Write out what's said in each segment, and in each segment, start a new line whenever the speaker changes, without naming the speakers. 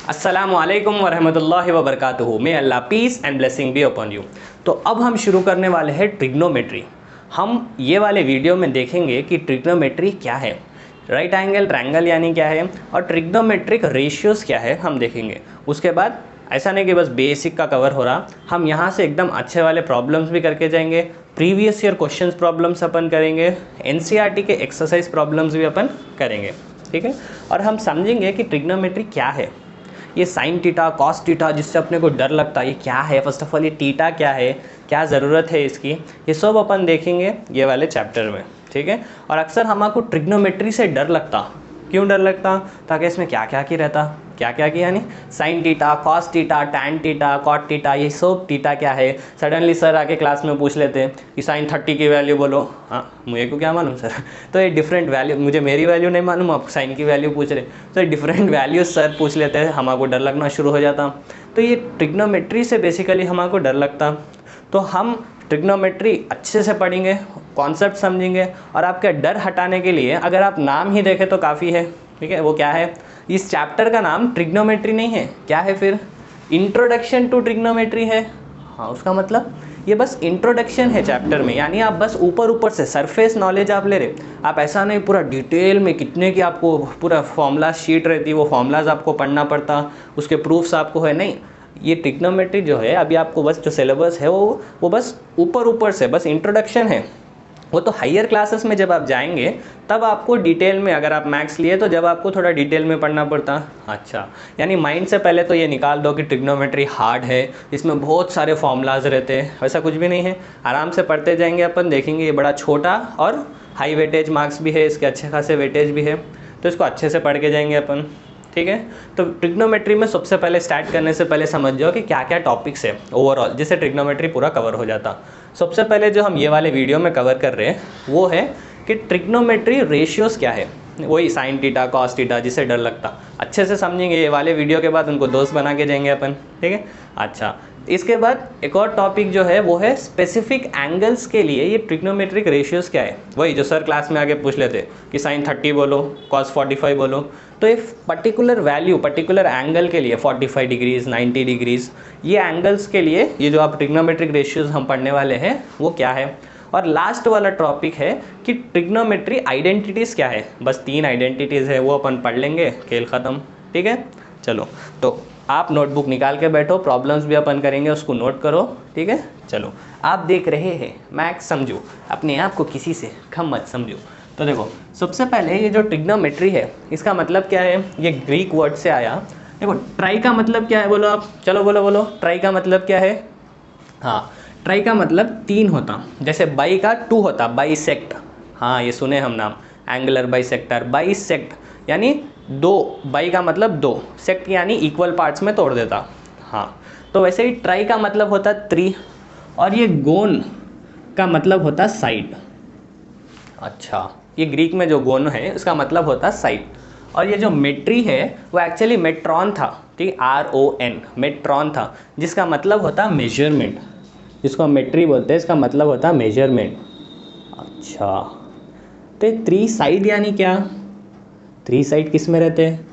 अस्सलामु अलैकुम वरहमतुल्लाहि वबरकातुहू। May Allah peace and blessing be upon you. तो अब हम शुरू करने वाले हैं ट्रिग्नोमेट्री। हम ये वाले वीडियो में देखेंगे कि ट्रिग्नोमेट्री क्या है, राइट एंगल ट्रायंगल यानी क्या है, और ट्रिग्नोमेट्रिक रेशियोज़ क्या है हम देखेंगे। उसके बाद ऐसा नहीं कि बस बेसिक का कवर हो रहा, हम यहाँ से एकदम अच्छे वाले प्रॉब्लम्स भी करके जाएंगे, प्रीवियस ईयर क्वेश्चंस प्रॉब्लम्स अपन करेंगे, एनसीईआरटी के एक्सरसाइज प्रॉब्लम्स भी अपन करेंगे, ठीक है। और हम समझेंगे कि ट्रिग्नोमेट्री क्या है, ये साइन टीटा कॉस टीटा जिससे अपने को डर लगता है ये क्या है, फर्स्ट ऑफ ऑल ये टीटा क्या है, क्या ज़रूरत है इसकी, ये सब अपन देखेंगे ये वाले चैप्टर में, ठीक है। और अक्सर हमको ट्रिग्नोमेट्री से डर लगता, क्यों डर लगता, ताकि इसमें क्या क्या की रहता, क्या क्या की यानी sine theta cos theta tan theta cot theta, ये सब टीटा क्या है। सडनली सर आके क्लास में पूछ लेते हैं कि साइन 30 की वैल्यू बोलो, हाँ मुझे को क्या मालूम सर, तो ये डिफरेंट वैल्यू, मुझे मेरी वैल्यू नहीं मालूम, आप साइन की वैल्यू पूछ रहे, तो ये डिफरेंट वैल्यूज सर पूछ लेते हैं, हमको डर लगना शुरू हो जाता। तो ये ट्रिग्नोमेट्री से बेसिकली हमको डर लगता। तो हम ट्रिग्नोमेट्री अच्छे से पढ़ेंगे, कॉन्सेप्ट समझेंगे, और आपका डर हटाने के लिए अगर आप नाम ही देखें तो काफ़ी है, ठीक है। वो क्या है, इस चैप्टर का नाम ट्रिग्नोमेट्री नहीं है, क्या है फिर, इंट्रोडक्शन टू ट्रिग्नोमेट्री है। हाँ, उसका मतलब ये बस इंट्रोडक्शन है चैप्टर में, यानी आप बस ऊपर ऊपर से सरफेस नॉलेज आप ले रहे, आप ऐसा नहीं पूरा डिटेल में कितने की आपको पूरा फॉर्मूला शीट रहती, वो फॉर्मूलाज आपको पढ़ना पड़ता, उसके प्रूफ्स आपको है नहीं। ये ट्रिग्नोमेट्री जो है अभी आपको बस जो सिलेबस है वो बस ऊपर ऊपर से बस इंट्रोडक्शन है। वो तो हायर क्लासेस में जब आप जाएंगे तब आपको डिटेल में, अगर आप मैथ्स लिए तो जब आपको थोड़ा डिटेल में पढ़ना पड़ता। अच्छा, यानी माइंड से पहले तो ये निकाल दो कि ट्रिग्नोमेट्री हार्ड है, इसमें बहुत सारे फॉर्मूलाज रहते हैं, वैसा कुछ भी नहीं है। आराम से पढ़ते जाएंगे अपन, देखेंगे ये बड़ा छोटा और हाई वेटेज मार्क्स भी है, इसके अच्छे खासे वेटेज भी है, तो इसको अच्छे से पढ़ के जाएंगे अपन, ठीक है। तो ट्रिग्नोमेट्री में सबसे पहले स्टार्ट करने से पहले समझ जाओ कि क्या क्या टॉपिक्स है ओवरऑल, जिससे ट्रिग्नोमेट्री पूरा कवर हो जाता। सबसे पहले जो हम ये वाले वीडियो में कवर कर रहे हैं वो है कि ट्रिग्नोमेट्री रेशियोज़ क्या है, वही साइन टीटा कॉस टीटा जिससे डर लगता, अच्छे से समझेंगे ये वाले वीडियो के बाद, उनको दोस्त बना के जाएंगे अपन, ठीक है। अच्छा, इसके बाद एक और टॉपिक जो है वो है स्पेसिफिक एंगल्स के लिए ये ट्रिग्नोमेट्रिक रेशियोज़ क्या है, वही जो सर क्लास में आगे पूछ लेते कि साइन 30 बोलो कॉस 45 बोलो, तो एक पर्टिकुलर वैल्यू पर्टिकुलर एंगल के लिए 45 डिग्रीज 90 डिग्रीज, ये एंगल्स के लिए ये जो आप ट्रिग्नोमेट्रिक रेशियोज़ हम पढ़ने वाले हैं वो क्या है। और लास्ट वाला टॉपिक है कि ट्रिग्नोमेट्री आइडेंटिटीज़ क्या है, बस 3 आइडेंटिटीज़ है, वो अपन पढ़ लेंगे, खेल ख़त्म, ठीक है। चलो, तो आप नोटबुक निकाल के बैठो, प्रॉब्लम्स भी अपन करेंगे, उसको नोट करो, ठीक है। चलो, आप देख रहे हैं मैथ्स समझो, अपने आप को किसी से कम मत समझो। तो देखो, सबसे पहले ये जो ट्रिग्नोमेट्री है इसका मतलब क्या है, ये ग्रीक वर्ड से आया। देखो, ट्राई का मतलब क्या है बोलो आप, चलो बोलो बोलो, ट्राई का मतलब क्या है। हाँ, ट्राई का मतलब 3 होता, जैसे बाई का 2 होता, बाइसेक्ट, हाँ ये सुने हम नाम, एंगुलर बाइसेक्टर, बाइसेक्ट यानी 2, बाई का मतलब 2, सेक्ट यानी इक्वल पार्ट्स में तोड़ देता। हाँ, तो वैसे ही ट्राई का मतलब होता 3, और ये गोन का मतलब होता साइड। अच्छा, ये ग्रीक में जो गोन है उसका मतलब होता साइड। और ये जो मेट्री है वो एक्चुअली मेट्रॉन था, ठीक, RON, मेट्रॉन था, जिसका मतलब होता मेजरमेंट, जिसको हम मेट्री बोलते हैं, इसका मतलब होता मेजरमेंट। अच्छा, तो 3 साइड यानी क्या, 3 साइड किस में रहते हैं,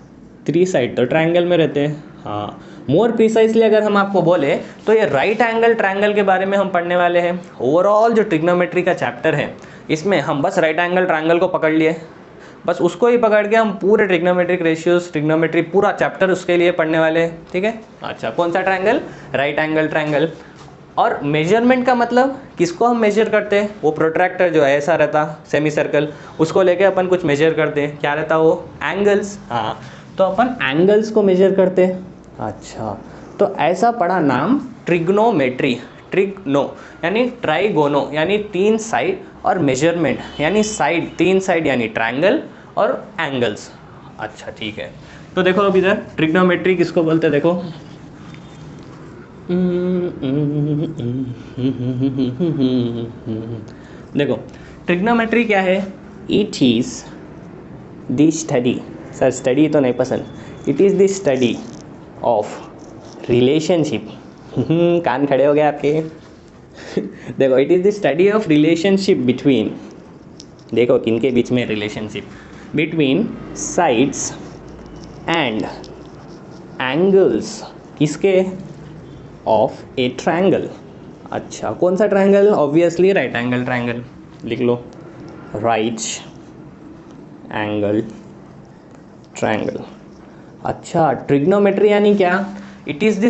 3 साइड तो ट्रायंगल में रहते हैं। हाँ, मोर प्रिसाइजली अगर हम आपको बोले तो ये राइट एंगल ट्रायंगल के बारे में हम पढ़ने वाले हैं। ओवरऑल जो ट्रिग्नोमेट्री का चैप्टर है इसमें हम बस राइट एंगल ट्रायंगल को पकड़ लिए, बस उसको ही पकड़ के हम पूरे ट्रिग्नोमेट्रिक रेशियोज ट्रिग्नोमेट्री पूरा चैप्टर उसके लिए पढ़ने वाले हैं, ठीक है। अच्छा, कौन सा ट्रायंगल, राइट एंगल ट्रायंगल। और मेजरमेंट का मतलब किसको हम मेजर करते हैं, वो प्रोट्रैक्टर जो है ऐसा रहता सेमी सर्कल, उसको लेके अपन कुछ मेजर करते हैं, क्या रहता वो, एंगल्स। हाँ, तो अपन एंगल्स को मेजर करते हैं। अच्छा, तो ऐसा पढ़ा नाम ट्रिग्नोमेट्री, ट्रिग्नो यानी ट्राइगोनो यानी 3 साइड, और मेजरमेंट यानी साइड, 3 साइड यानी ट्रायंगल और एंगल्स। अच्छा ठीक है, तो देखो अब इधर ट्रिग्नोमेट्री किसको बोलते हैं, देखो देखो ट्रिग्नोमेट्री क्या है, it is the study, sir study तो नहीं पसंद, it is the study of relationship, कान खड़े हो गए आपके देखो, it is the study of relationship between, देखो किनके बीच में relationship, between sides and angles किसके, ऑफ ए ट्रायंगल। अच्छा कौन सा triangle, obviously right angle triangle, लिख लो राइट एंगल ट्रायंगल। अच्छा ट्रिग्नोमेट्री यानी क्या, it is the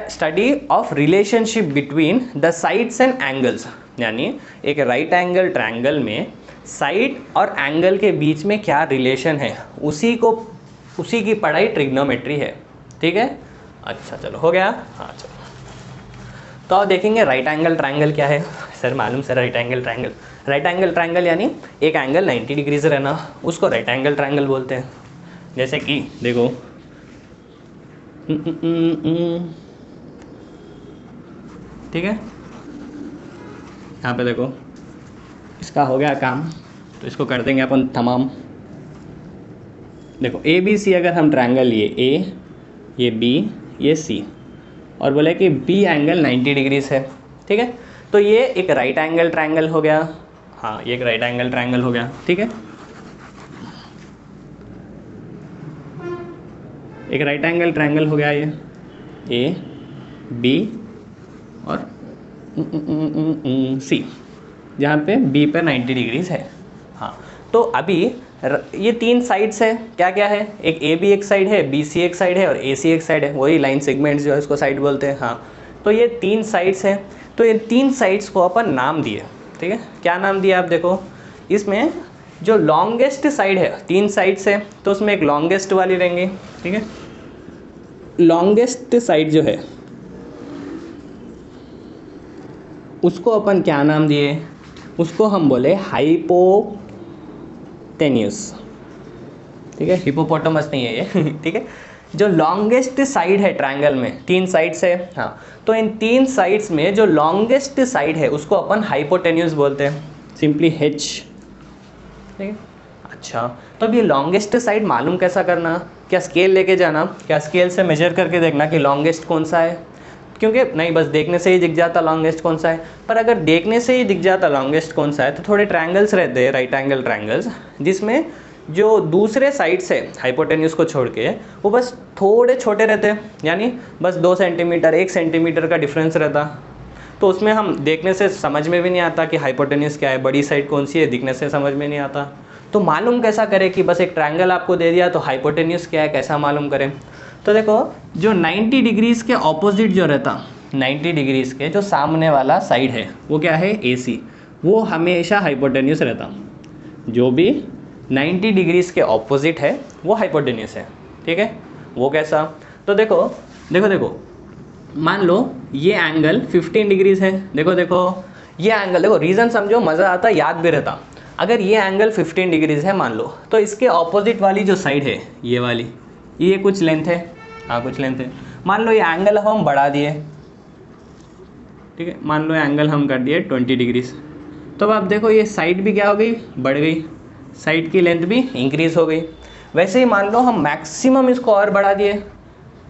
study of relationship between the sides and angles, यानी एक राइट एंगल ट्रायंगल में साइड और एंगल के बीच में क्या रिलेशन है, उसी की पढ़ाई ट्रिग्नोमेट्री है। ठीक है, अच्छा चलो हो गया। हाँ चलो, तो अब देखेंगे राइट एंगल ट्रायंगल क्या है। सर मालूम सर राइट एंगल ट्रायंगल यानी एक एंगल 90 डिग्रीज रहना, उसको राइट एंगल ट्रायंगल बोलते हैं। जैसे कि देखो ठीक है, यहाँ पे देखो इसका हो गया काम, तो इसको कर देंगे अपन तमाम। देखो ABC अगर हम ट्रायंगल लिए A, ये B, ये C, और बोले कि B एंगल 90 डिग्रीज है। ठीक है, तो ये एक राइट एंगल ट्रायंगल हो गया। हाँ ये एक राइट एंगल ट्रायंगल हो गया। ठीक है, एक राइट एंगल ट्रायंगल हो गया ये A, B और C, जहाँ पे B पर 90 डिग्रीज है। हाँ तो अभी ये तीन साइड्स है, क्या क्या है, एक AB एक साइड है, BC एक साइड है और AC एक साइड है, वही लाइन सेगमेंट्स जो है इसको साइड बोलते हैं। हाँ तो ये तीन साइड्स हैं, तो ये तीन साइड्स को अपन नाम दिए। ठीक है, क्या नाम दिया आप देखो, इसमें जो लॉन्गेस्ट साइड है, तीन साइड्स है तो उसमें एक लॉन्गेस्ट वाली रहेंगी। ठीक है, लॉन्गेस्ट साइड जो है उसको अपन क्या नाम दिए, उसको हम बोले हाइपोटेन्यूस। ठीक है, हिपोपोटामस नहीं है ये ठीक है, जो लॉन्गेस्ट साइड है ट्रायंगल में, तीन साइड्स है। हाँ तो इन तीन साइड्स में जो लॉन्गेस्ट साइड है उसको अपन हाइपोटेन्यूस बोलते हैं, सिंपली H। ठीक है, अच्छा तो अब ये लॉन्गेस्ट साइड मालूम कैसा करना, क्या स्केल लेके जाना, क्या स्केल से मेजर करके देखना कि लॉन्गेस्ट कौन सा है, क्योंकि नहीं बस देखने से ही दिख जाता लॉन्गेस्ट कौन सा है। पर अगर देखने से ही दिख जाता लॉन्गेस्ट कौन सा है तो थोड़े ट्रायंगल्स रहते हैं राइट एंगल ट्रायंगल्स, जिसमें जो दूसरे साइड से हाइपोटेन्यूस को छोड़ के वो बस थोड़े छोटे रहते हैं, यानी बस 2 सेंटीमीटर 1 सेंटीमीटर का डिफरेंस रहता, तो उसमें हम देखने से समझ में भी नहीं आता कि हाइपोटेन्यूस क्या है, बड़ी साइड कौन सी है, दिखने से समझ में नहीं आता। तो मालूम कैसा करें कि बस एक ट्रायंगल आपको दे दिया तो हाइपोटेन्यूस क्या है कैसा मालूम करें। तो देखो जो 90 डिग्रीज के ऑपोजिट जो रहता, 90 डिग्रीज के जो सामने वाला साइड है वो क्या है AC, वो हमेशा हाइपोटेन्यूस रहता। जो भी 90 डिग्रीज के ऑपोजिट है वो हाइपोटेन्यूस है। ठीक है, वो कैसा, तो देखो देखो देखो मान लो ये एंगल 15 डिग्रीज है। देखो देखो ये एंगल, देखो रीज़न समझो, मज़ा आता, याद भी रहता। अगर ये एंगल 15 डिग्रीज है मान लो, तो इसके ऑपोजिट वाली जो साइड है ये वाली, ये कुछ लेंथ है। हाँ कुछ लेंथ है, मान लो ये एंगल हम बढ़ा दिए। ठीक है, मान लो एंगल हम कर दिए 20 डिग्रीज, तो अब आप देखो ये साइड भी क्या हो गई, बढ़ गई, साइड की लेंथ भी इंक्रीज़ हो गई। वैसे ही मान लो हम मैक्सिमम इसको और बढ़ा दिए,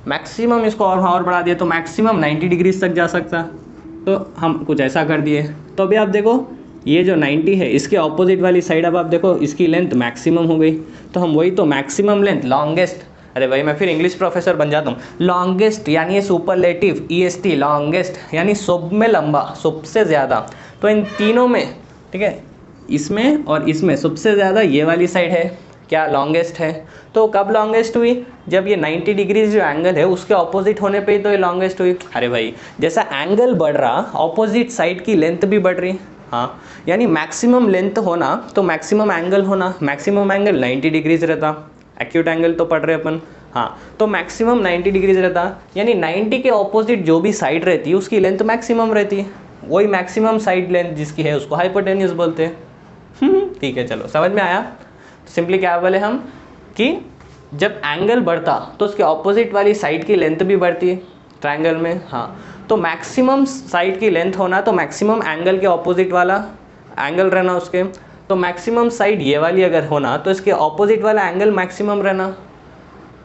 मैक्सिमम इसको और बढ़ा दिए तो मैक्सिमम 90 डिग्रीज तक जा सकता, तो हम कुछ ऐसा कर दिए। तो अभी आप देखो ये जो 90 है इसके ऑपोजिट वाली साइड, अब आप देखो इसकी लेंथ मैक्सिमम हो गई, तो हम वही तो मैक्सिमम लेंथ लॉन्गेस्ट, अरे भाई मैं फिर इंग्लिश प्रोफेसर बन जाता हूँ, लॉन्गेस्ट यानी ये सुपरलेटिव EST लॉन्गेस्ट यानी सब में लंबा, सबसे ज़्यादा। तो इन तीनों में, ठीक है, इसमें और इसमें सबसे ज़्यादा ये वाली साइड है, क्या लॉन्गेस्ट है। तो कब लॉन्गेस्ट हुई, जब ये 90 डिग्रीज जो एंगल है उसके ऑपोजिट होने पे ही तो ये लॉन्गेस्ट हुई। अरे भाई जैसा एंगल बढ़ रहा ऑपोजिट साइड की लेंथ भी बढ़ रही। हाँ यानी मैक्सिमम लेंथ होना तो मैक्सिमम एंगल होना, मैक्सिमम एंगल 90 डिग्रीज रहता, एक्यूट एंगल तो पढ़ रहे अपन। हाँ तो मैक्सिमम 90 डिग्रीज रहता, यानी 90 के ऑपोजिट जो भी साइड रहती है उसकी लेंथ मैक्सिमम रहती है, वही मैक्सिमम साइड लेंथ जिसकी है उसको हाइपोटेन्यूस बोलते हैं। ठीक है चलो समझ में आया। तो सिंपली क्या बोले हम कि जब एंगल बढ़ता तो उसके ऑपोजिट वाली साइड की लेंथ भी बढ़ती है ट्रायंगल में। हाँ तो मैक्सिमम साइड की लेंथ होना तो मैक्सिमम एंगल के ऑपोजिट वाला एंगल रहना उसके, तो मैक्सिमम साइड ये वाली अगर होना तो इसके ऑपोजिट वाला एंगल मैक्सिमम रहना।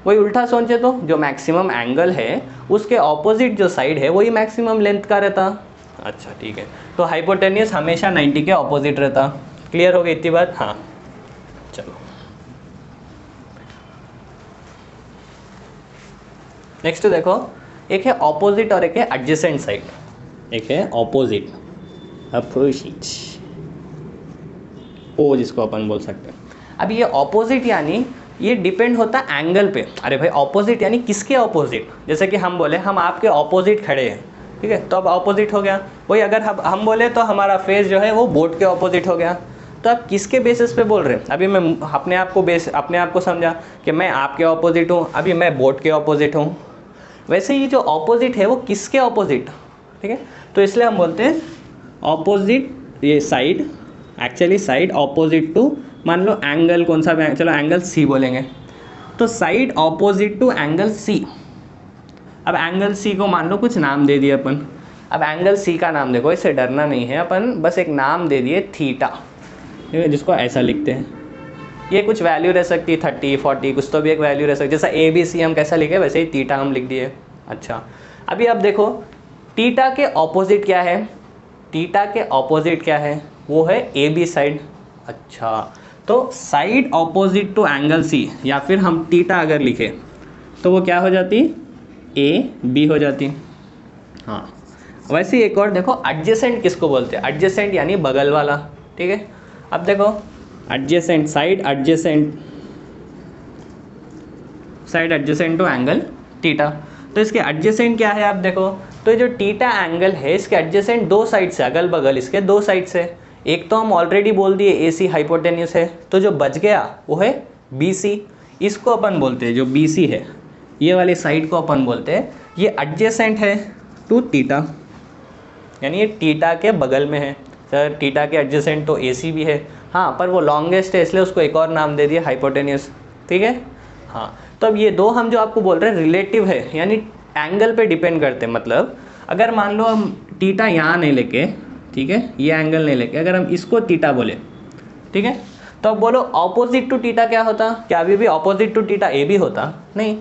वही उल्टा सोचे तो जो मैक्सिमम एंगल है उसके ऑपोजिट जो साइड है वही मैक्सिमम लेंथ का रहता। अच्छा ठीक है, तो हाइपोटेन्यूस हमेशा 90 के ऑपोजिट रहता। क्लियर हो गई इतनी बात। हाँ चलो नेक्स्ट देखो, एक है ऑपोजिट और एक है एडजेसेंट साइड। एक है ऑपोजिट, अपोजिट, ओ जिसको अपन बोल सकते हैं। अब ये ऑपोजिट यानी ये डिपेंड होता है एंगल पे। अरे भाई ऑपोजिट यानी किसके ऑपोजिट? जैसे कि हम बोले हम आपके ऑपोजिट खड़े हैं, ठीक है, तो अब ऑपोजिट हो गया। वही अगर हम बोले तो हमारा फेस जो है वो बोर्ड के ऑपोजिट हो गया। तो आप किसके बेसिस पे बोल रहे हैं? अभी मैं अपने आप को समझा कि मैं आपके ऑपोजिट हूँ, अभी मैं बोर्ड के ऑपोजिट हूँ। वैसे ये जो ऑपोजिट है वो किसके ऑपोजिट, ठीक है, तो इसलिए हम बोलते हैं ऑपोजिट, ये side, actually side opposite to, मान लो एंगल कौन सा भी, चलो एंगल सी बोलेंगे, तो side opposite to angle C. अब एंगल सी को मान लो कुछ नाम दे दिए अपन। अब एंगल सी का नाम देखो, इससे डरना नहीं है, अपन बस एक नाम दे दिए थीटा, ठीक है, जिसको ऐसा लिखते हैं। ये कुछ वैल्यू रह सकती है 30 40, कुछ तो भी एक वैल्यू रह सकती है। जैसा ए बी सी हम कैसा लिखे वैसे ही थीटा हम लिख दिए। अच्छा, अभी अब देखो थीटा के ऑपोजिट क्या है? थीटा के ऑपोजिट क्या है? वो है ए बी साइड। अच्छा, तो side opposite to angle C, या फिर हम थीटा अगर लिखे तो वो क्या हो जाती? ए बी हो जाती। हाँ, वैसे एक और देखो, एडजेसेंट किसको बोलते हैं? एडजेसेंट यानी बगल वाला, ठीक है। अब देखो adjacent, side adjacent to angle theta, तो इसके एडजेसेंट क्या है? आप देखो तो ये जो थीटा एंगल है इसके एडजेसेंट दो साइड से, अगल बगल इसके दो साइड से। एक तो हम ऑलरेडी बोल दिए ए सी हाइपोटेन्यूस है, तो जो बच गया वो है बी सी। इसको अपन बोलते हैं, जो बी सी है ये वाली साइड को अपन बोलते हैं ये एडजेसेंट है टू थीटा, यानी ये थीटा के बगल में है। सर थीटा के एडजेसेंट तो ए सी भी है, हाँ, पर वो लॉन्गेस्ट है इसलिए उसको एक और नाम दे दिया हाइपोटेन्यूस, ठीक है। हाँ, तो अब ये दो हम जो आपको बोल रहे हैं रिलेटिव है, यानी एंगल पे डिपेंड करते हैं। मतलब अगर मान लो हम थीटा यहाँ नहीं लेके, ठीक है, ये एंगल नहीं लेके अगर हम इसको थीटा बोले, ठीक है, तो अब बोलो ऑपोजिट टू थीटा क्या होता? क्या अभी भी opposite to theta A B होता? नहीं,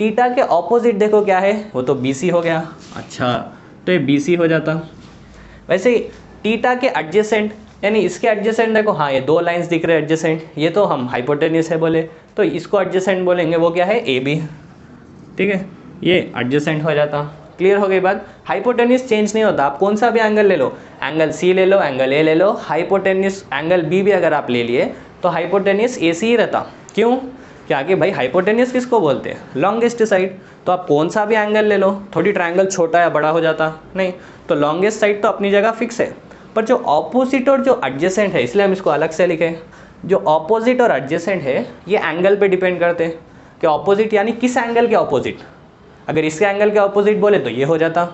थीटा के ऑपोजिट देखो क्या है, वो तो बी सी हो गया। अच्छा, तो ये बी सी हो जाता। वैसे ही थीटा के एडजेसेंट यानी इसके एडजेसेंट देखो, हाँ ये दो लाइंस दिख रहे हैं एडजेसेंट, ये तो हम हाइपोटेन्यूस है बोले, तो इसको एडजेसेंट बोलेंगे, वो क्या है? ए बी, ठीक है, ये एडजेसेंट हो जाता। क्लियर हो गई बात? हाइपोटेन्यूस चेंज नहीं होता, आप कौन सा भी एंगल ले लो, एंगल सी ले लो, एंगल ए ले लो, हाइपोटेन्यूस एंगल बी भी अगर आप ले लिए तो हाइपोटेन्यूस ए सी ही रहता। क्यों? क्या कि भाई हाइपोटेन्यूस किसको बोलते हैं? Longest side. तो आप कौन सा भी एंगल ले लो, थोड़ी ट्रायंगल छोटा या बड़ा हो जाता? नहीं, तो लॉन्गेस्ट साइड तो अपनी जगह फिक्स है। पर जो ऑपोजिट और जो एडजेसेंट है, इसलिए हम इसको अलग से लिखे, जो ऑपोजिट और एडजेसेंट है ये एंगल पे डिपेंड करते हैं। कि ऑपोजिट यानी किस एंगल के ऑपोजिट? अगर इसके एंगल के ऑपोजिट बोले तो ये हो जाता,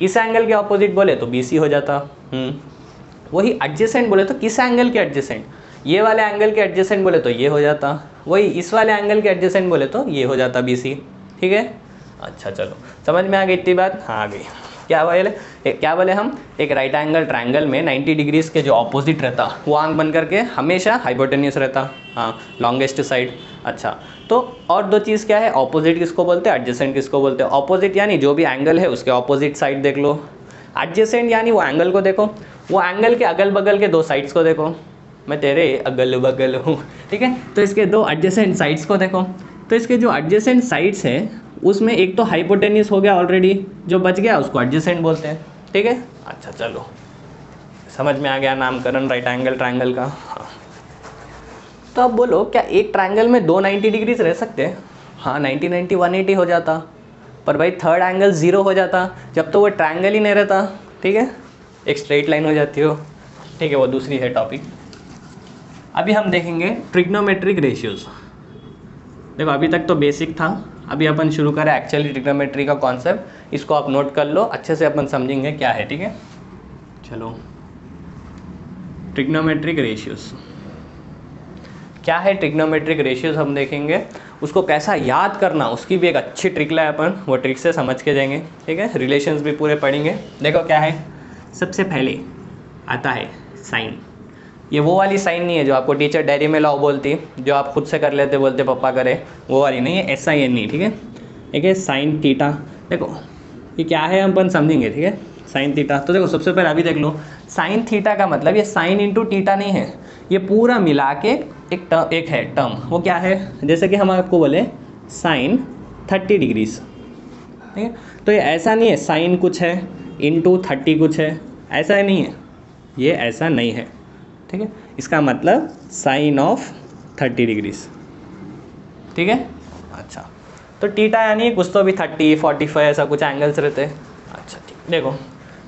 इस एंगल के ऑपोजिट बोले तो बी सी हो जाता। वही एडजेसेंट बोले तो किस एंगल के एडजेसेंट? ये वाले एंगल के एडजेसेंट बोले तो ये हो जाता, वही इस वाले एंगल के एडजेसेंट बोले तो ये हो जाता बी सी, ठीक है। अच्छा चलो, समझ में आ गई इतनी बात? हाँ आ गई। क्या बोले हम? एक राइट एंगल ट्रायंगल में 90 डिग्रीज के जो ऑपोजिट रहता वो आंख बन करके हमेशा हाइपोटेन्यूस रहता, हाँ, लॉन्गेस्ट साइड। अच्छा, तो और दो चीज़ क्या है? ऑपोजिट किसको बोलते हैं, एडजेसेंट किसको बोलते हैं? ऑपोजिट यानी जो भी एंगल है उसके ऑपोजिट साइड देख लो। एडजेसेंट यानी वो एंगल को देखो, वो एंगल के अगल बगल के दो साइड्स को देखो। मैं तेरे अगल बगल हूँ, ठीक है, तो इसके दो एडजेसेंट साइड्स को देखो। तो इसके जो एडजेसेंट साइड्स है उसमें एक तो हाइपोटेन्यूस हो गया ऑलरेडी, जो बच गया उसको एडजेसेंट बोलते हैं, ठीक है। अच्छा चलो, समझ में आ गया नामकरण राइट एंगल ट्रायंगल का। हाँ, तो अब बोलो क्या एक ट्रायंगल में दो 90 डिग्रीज रह सकते हैं? हाँ, 90 90 180 हो जाता, पर भाई थर्ड एंगल 0 हो जाता जब तो वो ट्रायंगल ही नहीं रहता, ठीक है, एक स्ट्रेट लाइन हो जाती हो, ठीक है, वो दूसरी है टॉपिक। अभी हम देखेंगे ट्रिग्नोमेट्रिक रेशियोज। देखो अभी तक तो बेसिक था, अभी अपन शुरू करें एक्चुअली ट्रिग्नोमेट्री का कॉन्सेप्ट। इसको आप नोट कर लो, अच्छे से अपन समझेंगे क्या है, ठीक है। चलो, ट्रिग्नोमेट्रिक रेशियोज क्या है? ट्रिग्नोमेट्रिक रेशियोज हम देखेंगे, उसको कैसा याद करना उसकी भी एक अच्छी ट्रिक लाए अपन, वो ट्रिक से समझ के जाएंगे, ठीक है। रिलेशंस भी पूरे पढ़ेंगे। देखो क्या है, सबसे पहले आता है साइन। ये वो वाली साइन नहीं है जो आपको टीचर डायरी में लाओ बोलती, जो आप खुद से कर लेते बोलते पापा करे, वो वाली नहीं है, SIN नहीं, ठीक है। एक है साइन थीटा। देखो ये क्या है हम अपन समझेंगे, ठीक है, साइन थीटा। तो देखो सबसे पहले अभी देख लो, साइन थीटा का मतलब ये साइन इंटू थीटा नहीं है, ये पूरा मिला के एक है टर्म। वो क्या है? जैसे कि हम आपको बोले साइन 30 डिग्रीज, ठीक है। तो ये ऐसा नहीं है साइन कुछ है इनटू 30 कुछ है, ऐसा ही नहीं है, ये ऐसा नहीं है, ठीक है। इसका मतलब साइन ऑफ 30 डिग्रीज, ठीक है। अच्छा, तो टीटा यानी कुछ तो भी 30 45 ऐसा कुछ एंगल्स रहते हैं। अच्छा ठीक, देखो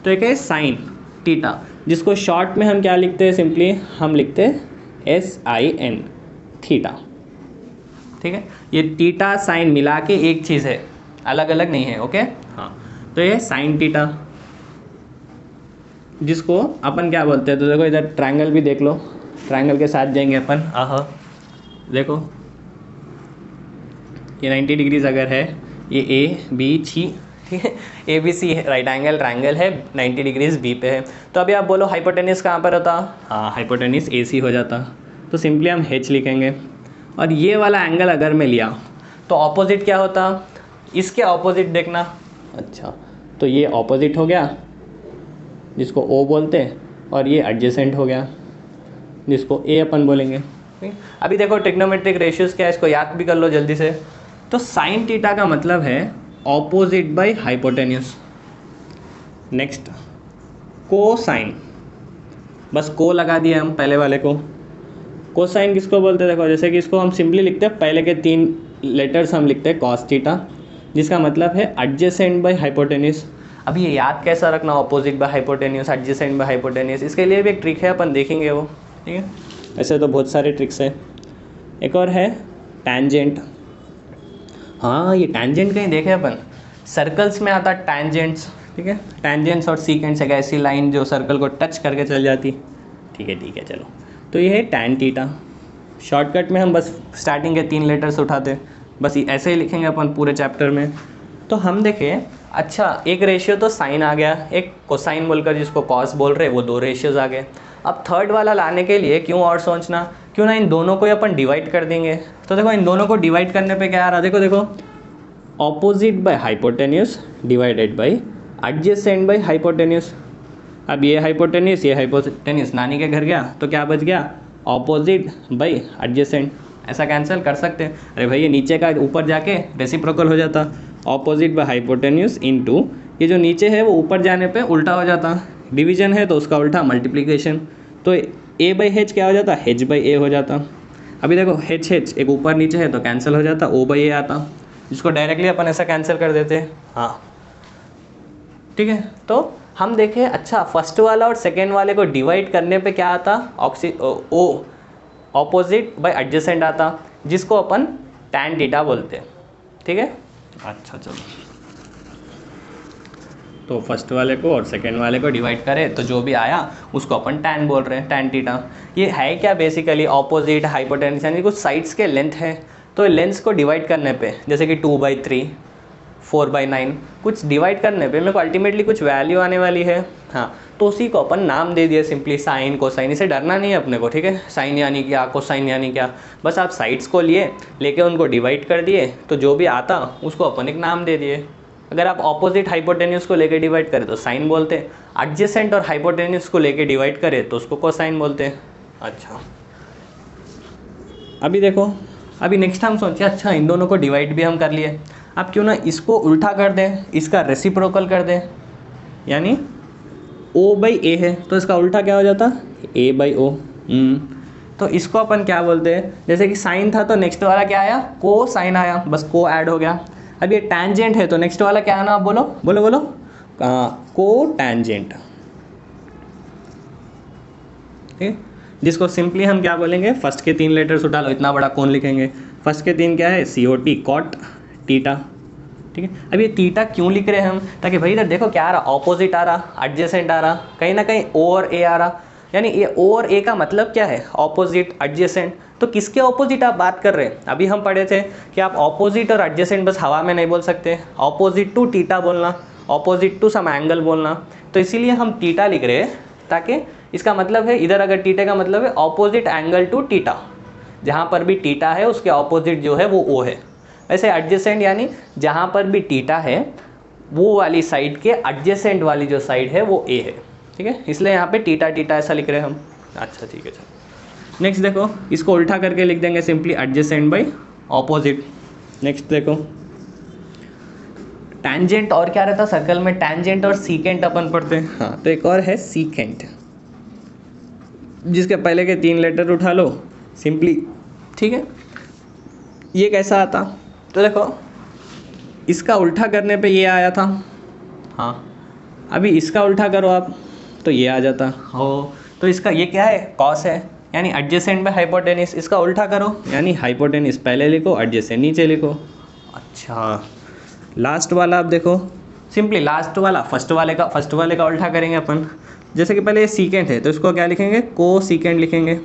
तो एक है साइन टीटा, जिसको शॉर्ट में हम क्या लिखते हैं, सिंपली हम लिखते हैं SIN थीटा, ठीक है। ये टीटा साइन मिला के एक चीज़ है, अलग अलग नहीं है, ओके। हाँ, तो ये साइन टीटा, जिसको अपन क्या बोलते हैं, तो देखो इधर ट्रायंगल भी देख लो, ट्रायंगल के साथ जाएंगे अपन। देखो ये 90 डिग्रीज अगर है, ये ABC, ठीक है, ABC राइट एंगल ट्रायंगल है, 90 डिग्रीज B पे है। तो अभी आप बोलो हाइपोटेन्यूज कहाँ पर होता, हाँ हाइपोटेन्यूज AC हो जाता, तो सिंपली हम H लिखेंगे। और ये वाला एंगल अगर मैं लिया तो ऑपोजिट क्या होता, इसके ऑपोजिट देखना। अच्छा, तो ये ऑपोजिट हो गया जिसको O बोलते हैं, और ये एडजेसेंट हो गया जिसको A अपन बोलेंगे। अभी देखो ट्रिग्नोमेट्रिक रेशियोज क्या है, इसको याद भी कर लो जल्दी से। तो साइन थीटा का मतलब है opposite by hypotenuse. Next cosine, बस को लगा दिया हम पहले वाले को। कोसाइन किसको बोलते हैं, देखो जैसे कि इसको हम सिंपली लिखते हैं, पहले के 3 लेटर्स हम लिखते हैं कॉस थीटा, जिसका मतलब है एडजेसेंट बाय हाइपोटेन्यूज। अब ये याद कैसा रखना, opposite by hypotenuse, adjacent by hypotenuse, इसके लिए भी एक ट्रिक है, अपन देखेंगे वो, ठीक है। ऐसे तो बहुत सारे ट्रिक्स हैं। एक और है टैंजेंट। हाँ, ये टैंजेंट कहीं देखे अपन, सर्कल्स में आता टैंजेंट्स, ठीक है। टैंजेंट्स और सीकेंट्स एक ऐसी लाइन जो सर्कल को टच करके चल जाती, ठीक है चलो। तो ये है टैन थीटा। शॉर्टकट में हम बस स्टार्टिंग के 3 लेटर्स उठाते, बस ऐसे ही लिखेंगे अपन पूरे चैप्टर में। तो हम देखें, अच्छा एक रेशियो तो साइन आ गया, एक कोसाइन बोलकर जिसको कॉस बोल रहे, वो 2 रेशियोज आ गए। अब थर्ड वाला लाने के लिए क्यों और सोचना, क्यों ना इन दोनों को ही अपन डिवाइड कर देंगे। तो देखो इन दोनों को डिवाइड करने पे क्या आ रहा है, देखो opposite by hypotenuse divided by adjacent by hypotenuse. अब ये हाइपोटेन्यूज नानी के घर गया तो क्या बच गया, ऑपोजिट बाय एडजेसेंट। ऐसा कैंसिल कर सकते हैं, अरे भाई ये नीचे का ऊपर जाके रेसिप्रोकल हो जाता, ऑपोजिट बाय हाइपोटेन्यूज इनटू ये जो नीचे है वो ऊपर जाने पे उल्टा हो जाता, डिवीजन है तो उसका उल्टा मल्टीप्लिकेशन, तो A/H क्या हो जाता, H/A हो जाता। अभी देखो H एक ऊपर नीचे है तो कैंसिल हो जाता, O/A आता, जिसको डायरेक्टली अपन ऐसा कैंसिल कर देते। हाँ ठीक है, तो हम देखें, अच्छा फर्स्ट वाला और सेकेंड वाले को डिवाइड करने पे क्या आता, ऑपोजिट बाय एडजेसेंट आता, जिसको अपन टैन थीटा बोलते हैं, ठीक है। अच्छा चलो, तो फर्स्ट वाले को और सेकेंड वाले को डिवाइड करें तो जो भी आया उसको अपन टैन बोल रहे हैं, टैन थीटा। ये है क्या, बेसिकली ऑपोजिट हाइपोटेन्यूज, यानी कुछ साइड्स के लेंथ है, तो लेंथ्स को डिवाइड करने पे जैसे कि 2/3 4/9 कुछ डिवाइड करने पे मेरे को अल्टीमेटली कुछ वैल्यू आने वाली है। हाँ, तो उसी को अपन नाम दे दिए सिंपली साइन कोसाइन, इसे डरना नहीं है अपने को, ठीक है। साइन यानी क्या, कोसाइन यानी क्या, बस आप साइड्स को लेके उनको डिवाइड कर दिए, तो जो भी आता उसको अपन एक नाम दे दिए। अगर आप ऑपोजिट हाइपोटेन्यूज को लेके डिवाइड करें तो साइन बोलते हैं, एडजेसेंट और हाइपोटेन्यूज को लेके डिवाइड करें तो उसको कोसाइन बोलते हैं। अच्छा अभी देखो, अभी नेक्स्ट हम सोचे, अच्छा इन दोनों को डिवाइड भी हम कर लिए, अब क्यों ना इसको उल्टा कर दें, इसका रेसिप्रोकल कर दें, यानी O/A है तो इसका उल्टा क्या हो जाता, A/O। तो इसको अपन क्या बोलते हैं, जैसे कि साइन था तो नेक्स्ट वाला क्या आया, को साइन आया, बस को ऐड हो गया। अब ये टैंजेंट है तो नेक्स्ट वाला क्या आना, बोलो बोलो बोलो, को टैंजेंट, ठीक है। जिसको सिंपली हम क्या बोलेंगे, फर्स्ट के 3 लेटर्स उठा लो, इतना बड़ा कौन लिखेंगे, फर्स्ट के 3 क्या है, COT कॉट थीटा, ठीक है। अब ये थीटा क्यों लिख रहे हैं हम, ताकि भाई इधर देखो क्या आ रहा, ऑपोजिट आ रहा, एडजेसेंट आ रहा, कहीं ना कहीं O और A आ रहा, यानी ये O और A का मतलब क्या है, ऑपोजिट एडजेसेंट। तो किसके ऑपोजिट आप बात कर रहे हैं, अभी हम पढ़े थे कि आप ऑपोजिट और एडजेसेंट बस हवा में नहीं बोल सकते, ऑपोजिट टू थीटा बोलना, ऑपोजिट टू सम एंगल बोलना। तो इसीलिए हम थीटा लिख रहे हैं, ताकि इसका मतलब है इधर अगर थीटा का मतलब है ऑपोजिट एंगल टू थीटा, जहाँ पर भी थीटा है उसके ऑपोजिट जो है वो O है। वैसे एडजेसेंट यानी जहाँ पर भी थीटा है वो वाली साइड के एडजेसेंट वाली जो साइड है वो A है, ठीक है। इसलिए यहाँ पे थीटा थीटा ऐसा लिख रहे हैं हम। अच्छा ठीक है, चलो नेक्स्ट देखो, इसको उल्टा करके लिख देंगे simply adjacent by opposite. Next देखो टैंजेंट और क्या रहता सर्कल में, टैंजेंट और सीकेंट अपन पढ़ते हैं। हाँ, तो एक और है सीकेंट, जिसके पहले के 3 लेटर उठा लो सिंपली, ठीक है। ये कैसा आता, तो देखो इसका उल्टा करने पे ये आया था, हाँ, अभी इसका उल्टा करो आप तो ये आ जाता हो। तो इसका ये क्या है, कॉस है, यानी एडजेसेंट बाय हाइपोटेनिस। इसका उल्टा करो यानी हाइपोटेनिस पहले लिखो, एडजेसेंट नीचे लिखो। अच्छा, लास्ट वाला आप देखो, सिंपली लास्ट वाला फर्स्ट वाले का उल्टा करेंगे अपन। जैसे कि पहले ये सीकेंट है तो इसको क्या लिखेंगे, को सीकेंट लिखेंगे।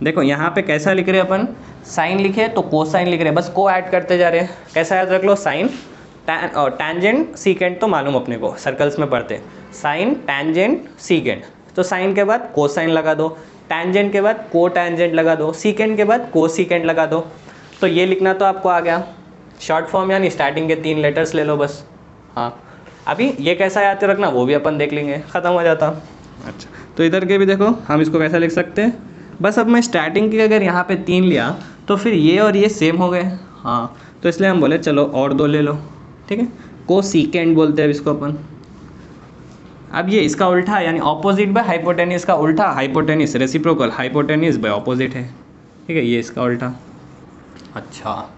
देखो यहाँ पे कैसा लिख रहे हैं अपन, साइन लिखे तो कोसाइन लिख रहे हैं, बस को ऐड करते जा रहे हैं। कैसा याद रख लो, साइन टैन और टैंजेंट सीकेंट तो मालूम अपने को, सर्कल्स में पढ़ते, साइन टैंजेंट सीकेंट। तो साइन के बाद कोसाइन लगा दो, टैंजेंट के बाद को टैंजेंट लगा दो, सीकेंट के बाद को सीकेंट लगा दो। तो ये लिखना तो आपको आ गया शॉर्ट फॉर्म, यानी स्टार्टिंग के 3 लेटर्स ले लो बस। हाँ, अभी ये कैसा याद रखना वो भी अपन देख लेंगे, ख़त्म हो जाता। अच्छा, तो इधर के भी देखो हम इसको कैसा लिख सकते हैं, बस अब मैं स्टार्टिंग की अगर यहाँ पे 3 लिया तो फिर ये और ये सेम हो गए। हाँ, तो इसलिए हम बोले चलो और 2 ले लो, ठीक है। को सीकेंट बोलते हैं इसको अपन। अब ये इसका उल्टा यानी ऑपोजिट बाय हाइपोटेनिस का उल्टा, hypotenuse reciprocal, hypotenuse by opposite है, ठीक है, ये इसका उल्टा। अच्छा,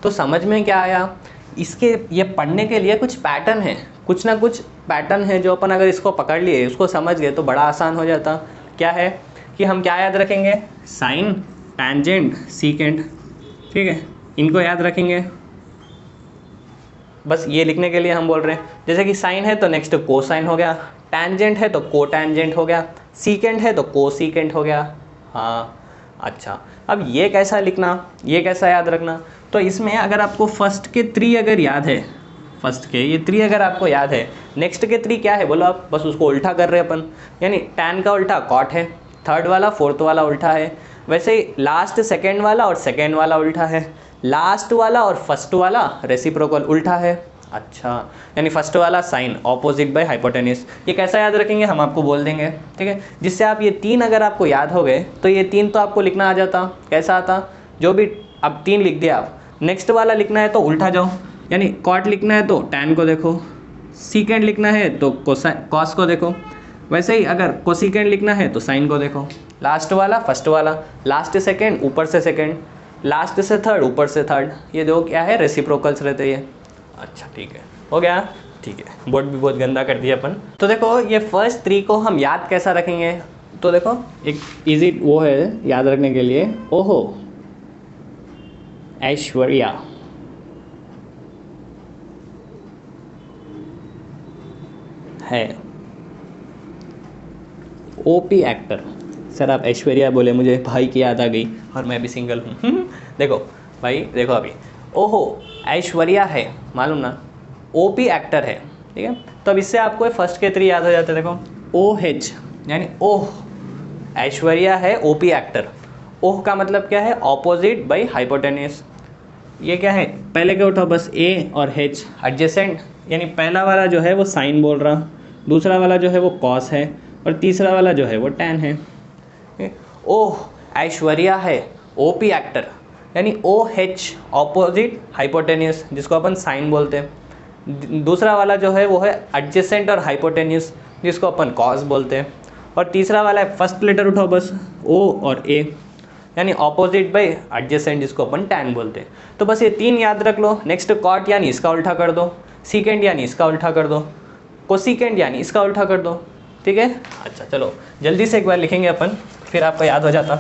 तो समझ में क्या आया, इसके ये पढ़ने के लिए कुछ पैटर्न है, कुछ ना कुछ पैटर्न है जो अपन अगर इसको पकड़ लिए, उसको समझ गए तो बड़ा आसान हो जाता। क्या है कि हम क्या याद रखेंगे, साइन टैंजेंट सीकेंट, ठीक है, इनको याद रखेंगे। बस ये लिखने के लिए हम बोल रहे हैं, जैसे कि साइन है तो नेक्स्ट कोसाइन हो गया, टैंजेंट है तो को टैंजेंट हो गया, सीकेंट है तो को सीकेंट हो गया। हाँ, अच्छा, अब ये कैसा लिखना, ये कैसा याद रखना, तो इसमें अगर आपको फर्स्ट के 3 अगर याद है, फर्स्ट के ये 3 अगर आपको याद है, नेक्स्ट के 3 क्या है बोलो आप, बस उसको उल्टा कर रहे हैं अपन, यानी टैन का उल्टा कॉट है, थर्ड वाला फोर्थ वाला उल्टा है, वैसे ही लास्ट सेकेंड वाला और सेकेंड वाला उल्टा है, लास्ट वाला और फर्स्ट वाला रेसिप्रोकल उल्टा है। अच्छा, यानी फर्स्ट वाला साइन ऑपोजिट बाय हाइपोटेनिस। ये कैसा याद रखेंगे हम आपको बोल देंगे, ठीक है, जिससे आप ये 3 अगर आपको याद हो गए तो ये 3 तो आपको लिखना आ जाता। कैसा आता, जो भी अब 3 लिख दिया आप, नेक्स्ट वाला लिखना है तो उल्टा जाओ, यानी कॉट लिखना है तो टैन को देखो, सीकेंड लिखना है तो कॉस को देखो, वैसे ही अगर कोसिकेंड लिखना है तो साइन को देखो। लास्ट वाला फर्स्ट वाला, लास्ट सेकेंड ऊपर से सेकेंड, लास्ट से थर्ड ऊपर से थर्ड, ये दो क्या है रेसिप्रोकल्स रहते हैं। अच्छा, ठीक है, हो गया, ठीक है, बोर्ड भी बहुत गंदा कर दिया अपन। तो देखो ये फर्स्ट 3 को हम याद कैसा रखेंगे, तो देखो एक इजी वो है याद रखने के लिए, ओहो ऐश्वर्या, है ओपी एक्टर। सर आप ऐश्वर्या बोले, मुझे भाई की याद आ गई और मैं भी सिंगल हूँ। देखो भाई, देखो अभी ओहो ऐश्वर्या है, मालूम ना, ओपी एक्टर है, ठीक है। तो अब इससे आपको फर्स्ट के 3 याद हो जाते हैं। देखो ओ एच यानी ओह, ऐश्वर्या है ओपी एक्टर। ओह का मतलब क्या है, ऑपोजिट बाय हाइपोटेनिस। ये क्या है, पहले क्या उठा, बस ए और एच एडजेसेंट, यानी पहला वाला जो है वो साइन बोल रहा, दूसरा वाला जो है वो कॉस है, और तीसरा वाला जो है वो टैन है। ओह ऐश्वर्या है ओपी एक्टर, यानी ओ एच ऑपोजिट हाइपोटेनियस, जिसको अपन साइन बोलते हैं। दूसरा वाला जो है वो है एडजेसेंट और हाइपोटेनियस, जिसको अपन कॉस बोलते हैं। और तीसरा वाला है, फर्स्ट लेटर उठाओ बस, ओ और ए, यानी ऑपोजिट बाय एडजेसेंट, जिसको अपन टैन बोलते हैं। तो बस ये 3 याद रख लो। नेक्स्ट कॉट यानी इसका उल्टा कर दो, सीकेंड यानी इसका उल्टा कर दो, कोसिकेंड यानी इसका उल्टा कर दो, ठीक है। अच्छा चलो जल्दी से एक बार लिखेंगे अपन, फिर आपको याद हो जाता।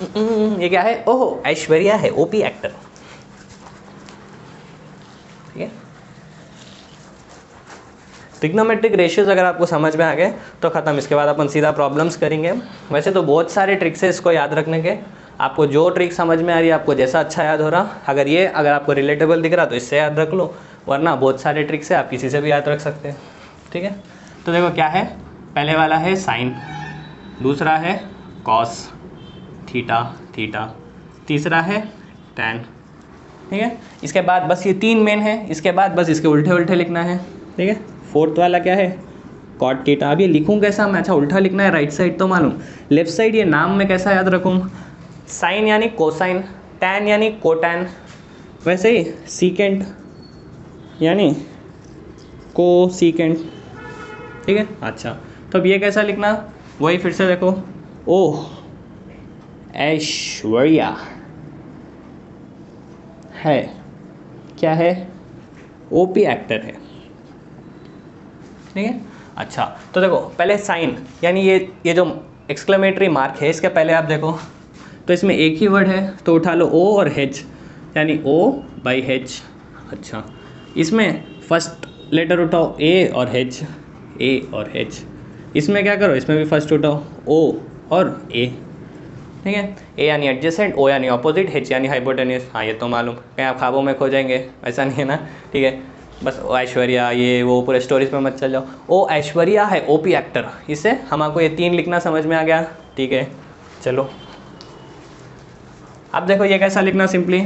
ये क्या है, ओहो ऐश्वर्या है ओपी एक्टर, ठीक है। ट्रिग्नोमेट्रिक रेशियोज अगर आपको समझ में आ गए तो ख़त्म, इसके बाद अपन सीधा प्रॉब्लम्स करेंगे। वैसे तो बहुत सारे ट्रिक्स है इसको याद रखने के, आपको जो ट्रिक समझ में आ रही है, आपको जैसा अच्छा याद हो रहा, अगर आपको रिलेटेबल दिख रहा तो इससे याद रख लो, वरना बहुत सारे ट्रिक्स है आप किसी से भी याद रख सकते हैं, ठीक है। तो देखो क्या है, पहले वाला है साइन, दूसरा है कॉस थीटा थीटा, तीसरा है टैन, ठीक है। इसके बाद बस ये 3 मेन है, इसके बाद बस इसके उल्टे उल्टे लिखना है, ठीक है। फोर्थ वाला क्या है, कॉट थीटा। अब ये लिखूँ कैसा मैं, अच्छा उल्टा लिखना है, राइट साइड तो मालूम, लेफ्ट साइड ये नाम में कैसा याद रखूँ, साइन यानी कोसाइन, टैन यानी कोटैन, वैसे ही सीकेंट यानी कोसिकेंट, ठीक है। अच्छा, तो अब ये कैसा लिखना, वही फिर से देखो, ओह ऐश्वर्या है, क्या है, ओपी एक्टर है, ठीक है। अच्छा, तो देखो पहले साइन, यानी ये जो एक्सक्लेमेटरी मार्क है इसके पहले आप देखो, तो इसमें एक ही वर्ड है तो उठा लो ओ और एच, यानी ओ बाई एच। अच्छा, इसमें फर्स्ट लेटर उठाओ ए और एच, ए और एच। इसमें क्या करो, इसमें भी फर्स्ट उठाओ ओ और ए, ठीक है। ए यानी एडजेसेंट, ओ यानी ऑपोजिट, एच यानी हाइपोटेन्यूस। हाँ ये तो मालूम, कहीं आप ख्वाबों में खो जाएंगे, ऐसा नहीं है ना, ठीक है। बस ओ ऐश्वर्या ये वो पूरे स्टोरीज में मत चल जाओ। ओ ऐश्वर्या है ओपी एक्टर, इससे हमको ये 3 लिखना समझ में आ गया, ठीक है। चलो अब देखो ये कैसा लिखना, सिंपली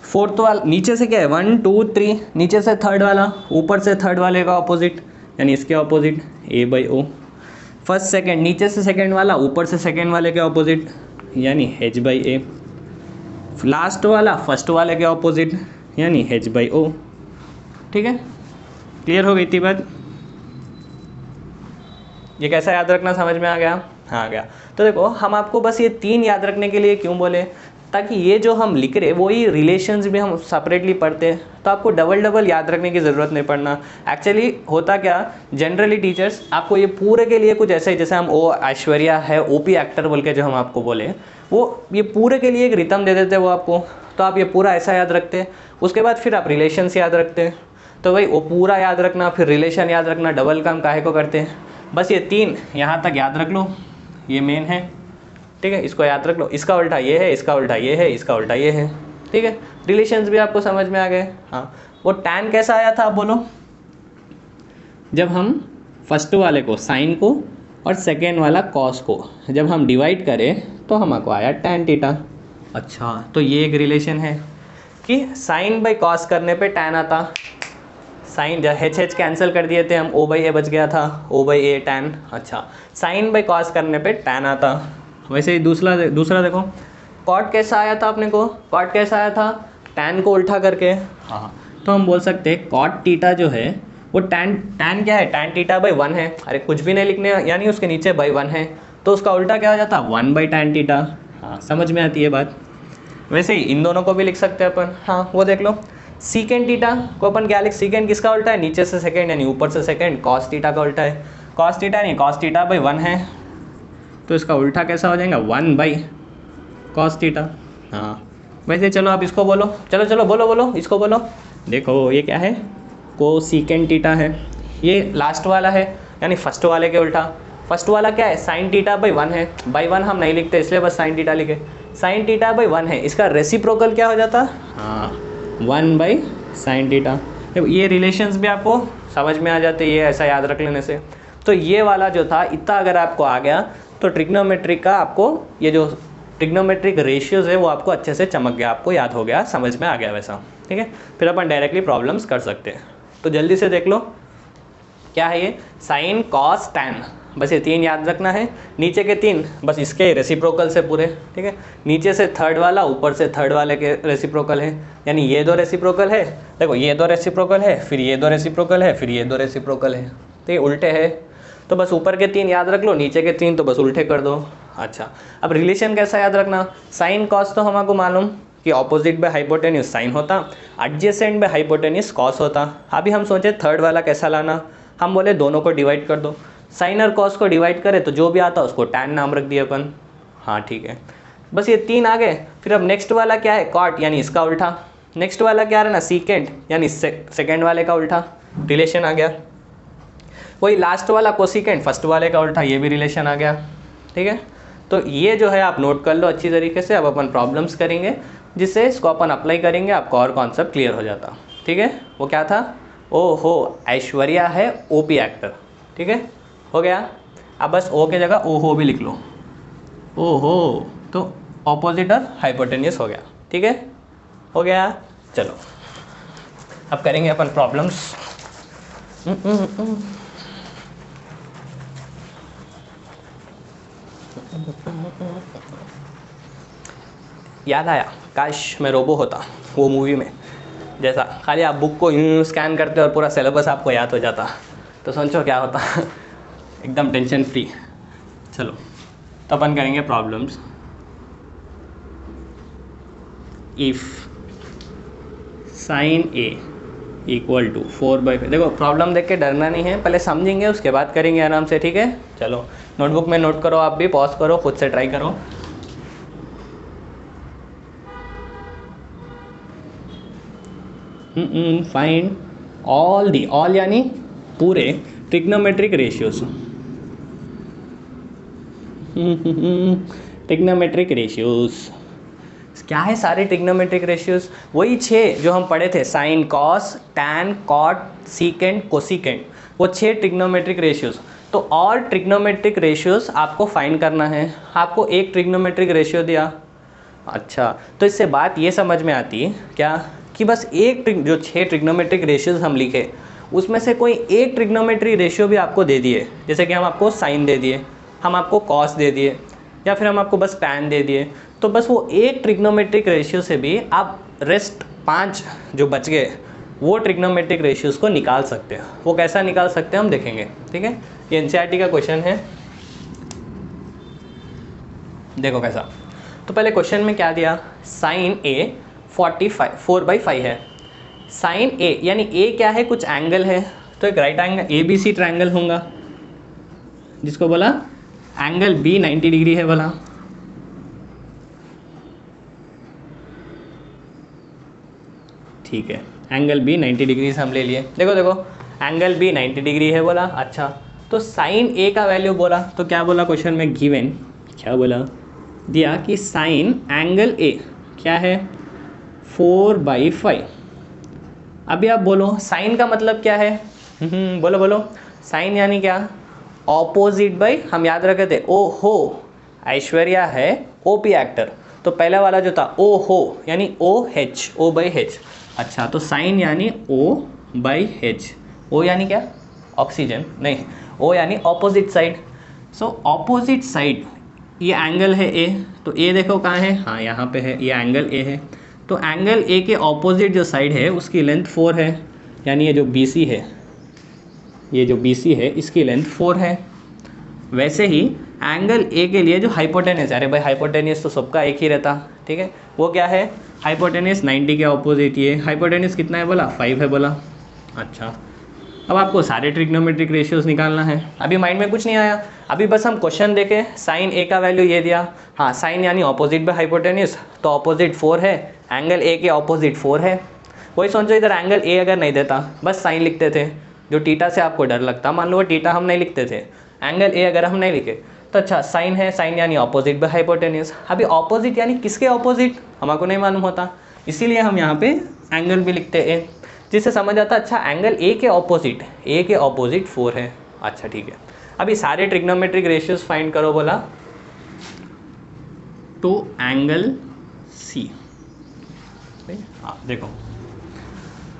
फोर्थ वाला नीचे से क्या है 1 2 3, नीचे से थर्ड वाला, ऊपर से थर्ड वाले का ऑपोजिट, यानी इसके opposite A by O. First second, नीचे से सेकंड वाला, ऊपर से सेकंड वाले के ऑपोजिट, यानी एच बाई ए। लास्ट वाला फर्स्ट वाले के ऑपोजिट, यानी एच बाई ओ, ठीक है। क्लियर हो गई थी बात, ये कैसा याद रखना समझ में आ गया, हाँ आ गया। तो देखो हम आपको बस ये 3 याद रखने के लिए क्यों बोले, ताकि ये जो हम लिख रहे वही रिलेशंस भी हम सेपरेटली पढ़ते हैं, तो आपको डबल डबल याद रखने की ज़रूरत नहीं पड़ना। एक्चुअली होता क्या, जनरली टीचर्स आपको ये पूरे के लिए कुछ ऐसे ही, जैसे हम ओ ऐश्वर्या है ओपी एक्टर बोल के जो हम आपको बोले, वो ये पूरे के लिए एक रिदम दे देते वो आपको, तो आप ये पूरा ऐसा याद रखते, उसके बाद फिर आप रिलेशंस याद रखते। तो भाई वो पूरा याद रखना फिर रिलेशन याद रखना, डबल काम काहे को करते हैं। बस ये 3 यहाँ तक याद रख लो, ये मेन है, ठीक है। इसको याद रख लो, इसका उल्टा ये है, इसका उल्टा ये है, इसका उल्टा ये है, ठीक है। रिलेशंस भी आपको समझ में आ गए। हाँ, वो टैन कैसा आया था आप बोलो, जब हम फर्स्ट वाले को साइन को और सेकेंड वाला कॉस को जब हम डिवाइड करें तो हमको आया टैन थीटा। अच्छा, तो ये एक रिलेशन है कि साइन बाई कॉस करने पे टैन आता, साइन एच एच कैंसिल कर दिए थे हम, ओ बाई ए बच गया था, ओ बाई ए टैन। अच्छा, साइन बाई कॉस करने पे टैन आता। वैसे ही दूसरा देखो, कॉट कैसा आया था अपने को, कॉट कैसा आया था, टैन को उल्टा करके। हाँ, तो हम बोल सकते हैं कॉट टीटा जो है वो टैन क्या है, टैन टीटा बाई 1 है। अरे कुछ भी नहीं लिखने, यानी उसके नीचे बाई 1 है, तो उसका उल्टा क्या हो जाता, 1 बाई टैन टीटा। हाँ समझ में आती है बात। वैसे ही इन दोनों को भी लिख सकते हैं अपन। हाँ वो देख लो, सीकेंड टीटा को अपन क्या लिख, सीकेंड किसका उल्टा है, नीचे से सेकेंड यानी ऊपर से सेकेंड, कॉस टीटा का उल्टा है। कॉस टीटा नहीं, कॉस टीटा बाई 1 है, तो इसका उल्टा कैसा हो जाएगा, 1 बाई कॉस टीटा। हाँ वैसे चलो आप इसको बोलो, चलो बोलो इसको बोलो। देखो ये क्या है, कोसिकेंड टीटा है, ये लास्ट वाला है यानी फर्स्ट वाले के उल्टा। फर्स्ट वाला क्या है, साइन टीटा बाई 1 है, बाई 1 हम नहीं लिखते इसलिए बस साइन टीटा लिखे। साइन टीटा बाई 1 है, इसका रेसिप्रोकल क्या हो जाता, हाँ 1 बाई साइन टीटा। ये रिलेशंस भी आपको समझ में आ जाते, ये ऐसा याद रख लेने से। तो ये वाला जो था इतना अगर आपको आ गया तो ट्रिग्नोमेट्रिक का आपको ये जो ट्रिग्नोमेट्रिक रेशियोज़ है वो आपको अच्छे से चमक गया, आपको याद हो गया, समझ में आ गया वैसा, ठीक है। फिर अपन डायरेक्टली प्रॉब्लम्स कर सकते हैं। तो जल्दी से देख लो क्या है ये, साइन कॉस टैन, बस ये 3 याद रखना है। नीचे के 3 बस इसके रेसिप्रोकल से पूरे, ठीक है। नीचे से थर्ड वाला, ऊपर से थर्ड वाले के रेसिप्रोकल है, यानी ये 2 रेसिप्रोकल है, देखो ये 2 रेसिप्रोकल है, फिर ये 2 रेसिप्रोकल है, फिर ये 2 रेसिप्रोकल है, तो ये उल्टे है। तो बस ऊपर के 3 याद रख लो, नीचे के 3 तो बस उल्टे कर दो। अच्छा, अब रिलेशन कैसा याद रखना, साइन कॉस तो हमको मालूम कि ऑपोजिट बाय हाइपोटेन्यूस साइन होता, एडजेसेंट बाय हाइपोटेन्यूस कॉस होता। अभी हम सोचे थर्ड वाला कैसा लाना, हम बोले दोनों को डिवाइड कर दो, साइन और कॉस को डिवाइड करें तो जो भी आता उसको टैन नाम रख दिया अपन। हाँ ठीक है, बस ये 3 आ गए। फिर अब नेक्स्ट वाला क्या है, कॉट यानी इसका उल्टा। नेक्स्ट वाला क्या रहा ना, सीकेंड यानी सेकेंड वाले का उल्टा, रिलेशन आ गया। वही लास्ट वाला कोसिकेंड, फर्स्ट वाले का उल्टा, ये भी रिलेशन आ गया, ठीक है। तो ये जो है आप नोट कर लो अच्छी तरीके से। अब अपन प्रॉब्लम्स करेंगे जिससे इसको अपन अप्लाई करेंगे, आपको और कॉन्सेप्ट क्लियर हो जाता, ठीक है। वो क्या था, ओहो ऐश्वर्या है ओपी एक्टर, ठीक है, हो गया। अब बस ओ के जगह ओहो भी लिख लो, ओहो, तो ऑपोजिट और हाइपोटेन्यूस हो गया, ठीक है, हो गया। चलो अब करेंगे अपन प्रॉब्लम्स। याद आया, काश मैं रोबो होता वो मूवी में, जैसा खाली आप बुक को यूँ स्कैन करते और पूरा सिलेबस आपको याद हो जाता, तो सोचो क्या होता एकदम टेंशन फ्री। चलो तो अपन करेंगे problems. If sine A equal to 4/5, देखो प्रॉब्लम देख के डरना नहीं है, पहले समझेंगे उसके बाद करेंगे आराम से, ठीक है। चलो नोटबुक में नोट करो, आप भी पॉज करो, खुद से ट्राई करो। फाइंड ऑल यानी पूरे ट्रिग्नोमेट्रिक रेशियोज। ट्रिग्नोमेट्रिक रेशियोज क्या है? सारे ट्रिग्नोमेट्रिक रेशियोज वही 6 जो हम पढ़े थे, sine, cos, tan, cot, secant, cosecant, वो 6 ट्रिग्नोमेट्रिक रेशियोज। तो और ट्रिग्नोमेट्रिक रेशियोज आपको फाइंड करना है। आपको एक ट्रिग्नोमेट्रिक रेशियो दिया, अच्छा, तो इससे बात ये समझ में आती है क्या कि बस एक जो 6 ट्रिग्नोमेट्रिक रेशियोज हम लिखे उसमें से कोई एक ट्रिग्नोमेट्रिक रेशियो भी आपको दे दिए, जैसे कि हम आपको साइन दे दिए, हम आपको कॉस दे दिए, या फिर हम आपको बस टैन दे दिए, तो बस वो एक ट्रिग्नोमेट्रिक रेशियो से भी आप रेस्ट 5 जो बच गए वो ट्रिग्नोमेट्रिक रेशियोज को निकाल सकते हैं। वो कैसा निकाल सकते हैं हम देखेंगे, ठीक है। ये एनसीईआरटी का क्वेश्चन है, देखो कैसा। तो पहले क्वेश्चन में क्या दिया, साइन ए 4/5 है। साइन ए यानी ए क्या है, कुछ एंगल है, तो एक राइट एंगल ABC ट्रायंगल होगा, जिसको बोला एंगल B 90 डिग्री है बोला। ठीक है, एंगल B 90 डिग्री से हम ले लिए। देखो एंगल B 90 डिग्री है बोला। अच्छा, तो साइन A का वैल्यू बोला, तो क्या बोला क्वेश्चन में, गिवन क्या बोला दिया कि साइन एंगल A क्या है 4/5। अभी आप बोलो साइन का मतलब क्या है, बोलो साइन यानी क्या, ऑपोजिट बाई, हम याद रखे थे ओ हो, ऐश्वर्या है OP एक्टर, तो पहला वाला जो था ओ हो यानी O/H। अच्छा, तो साइन यानी O/H। O यानी क्या, ऑक्सीजन नहीं, O यानी opposite side. So opposite side ये एंगल है A, तो A देखो कहाँ है, हाँ यहाँ पे है, ये एंगल A है। तो एंगल A के ऑपोजिट जो साइड है उसकी लेंथ 4 है, यानी ये जो BC है, ये जो BC है इसकी लेंथ 4 है। वैसे ही एंगल A के लिए जो हाइपोटेनस, अरे भाई हाइपोटेनस तो सबका एक ही रहता, ठीक है, वो क्या है, हाइपोटेनस 90 के ऑपोजिट, ये हाइपोटेनस कितना है बोला, 5 है बोला। अच्छा, अब आपको सारे ट्रिग्नोमेट्रिक रेशियोज निकालना है। अभी माइंड में कुछ नहीं आया, अभी बस हम क्वेश्चन देखें, साइन A का वैल्यू ये दिया, हाँ साइन यानी ऑपोजिट बाय हाइपोटेनस, तो ऑपोजिट 4 है, एंगल A के ऑपोजिट 4 है। वही सोचो इधर एंगल A अगर नहीं देता, बस साइन लिखते थे, जो टीटा से आपको डर लगता, मान लो वो टीटा हम नहीं लिखते थे, एंगल A अगर हम नहीं लिखे, तो अच्छा साइन है, साइन यानी ऑपोजिट बाय हाइपोटेनस। अभी ऑपोजिट यानी किसके ऑपोजिट हमको नहीं मालूम होता, इसीलिए हम यहाँ पे एंगल भी लिखते हैं, जिससे समझ आता अच्छा एंगल A के ऑपोजिट 4 है। अच्छा ठीक है, अभी सारे ट्रिग्नोमेट्रिक रेशियोज फाइंड करो बोला, तो एंगल C, हाँ देखो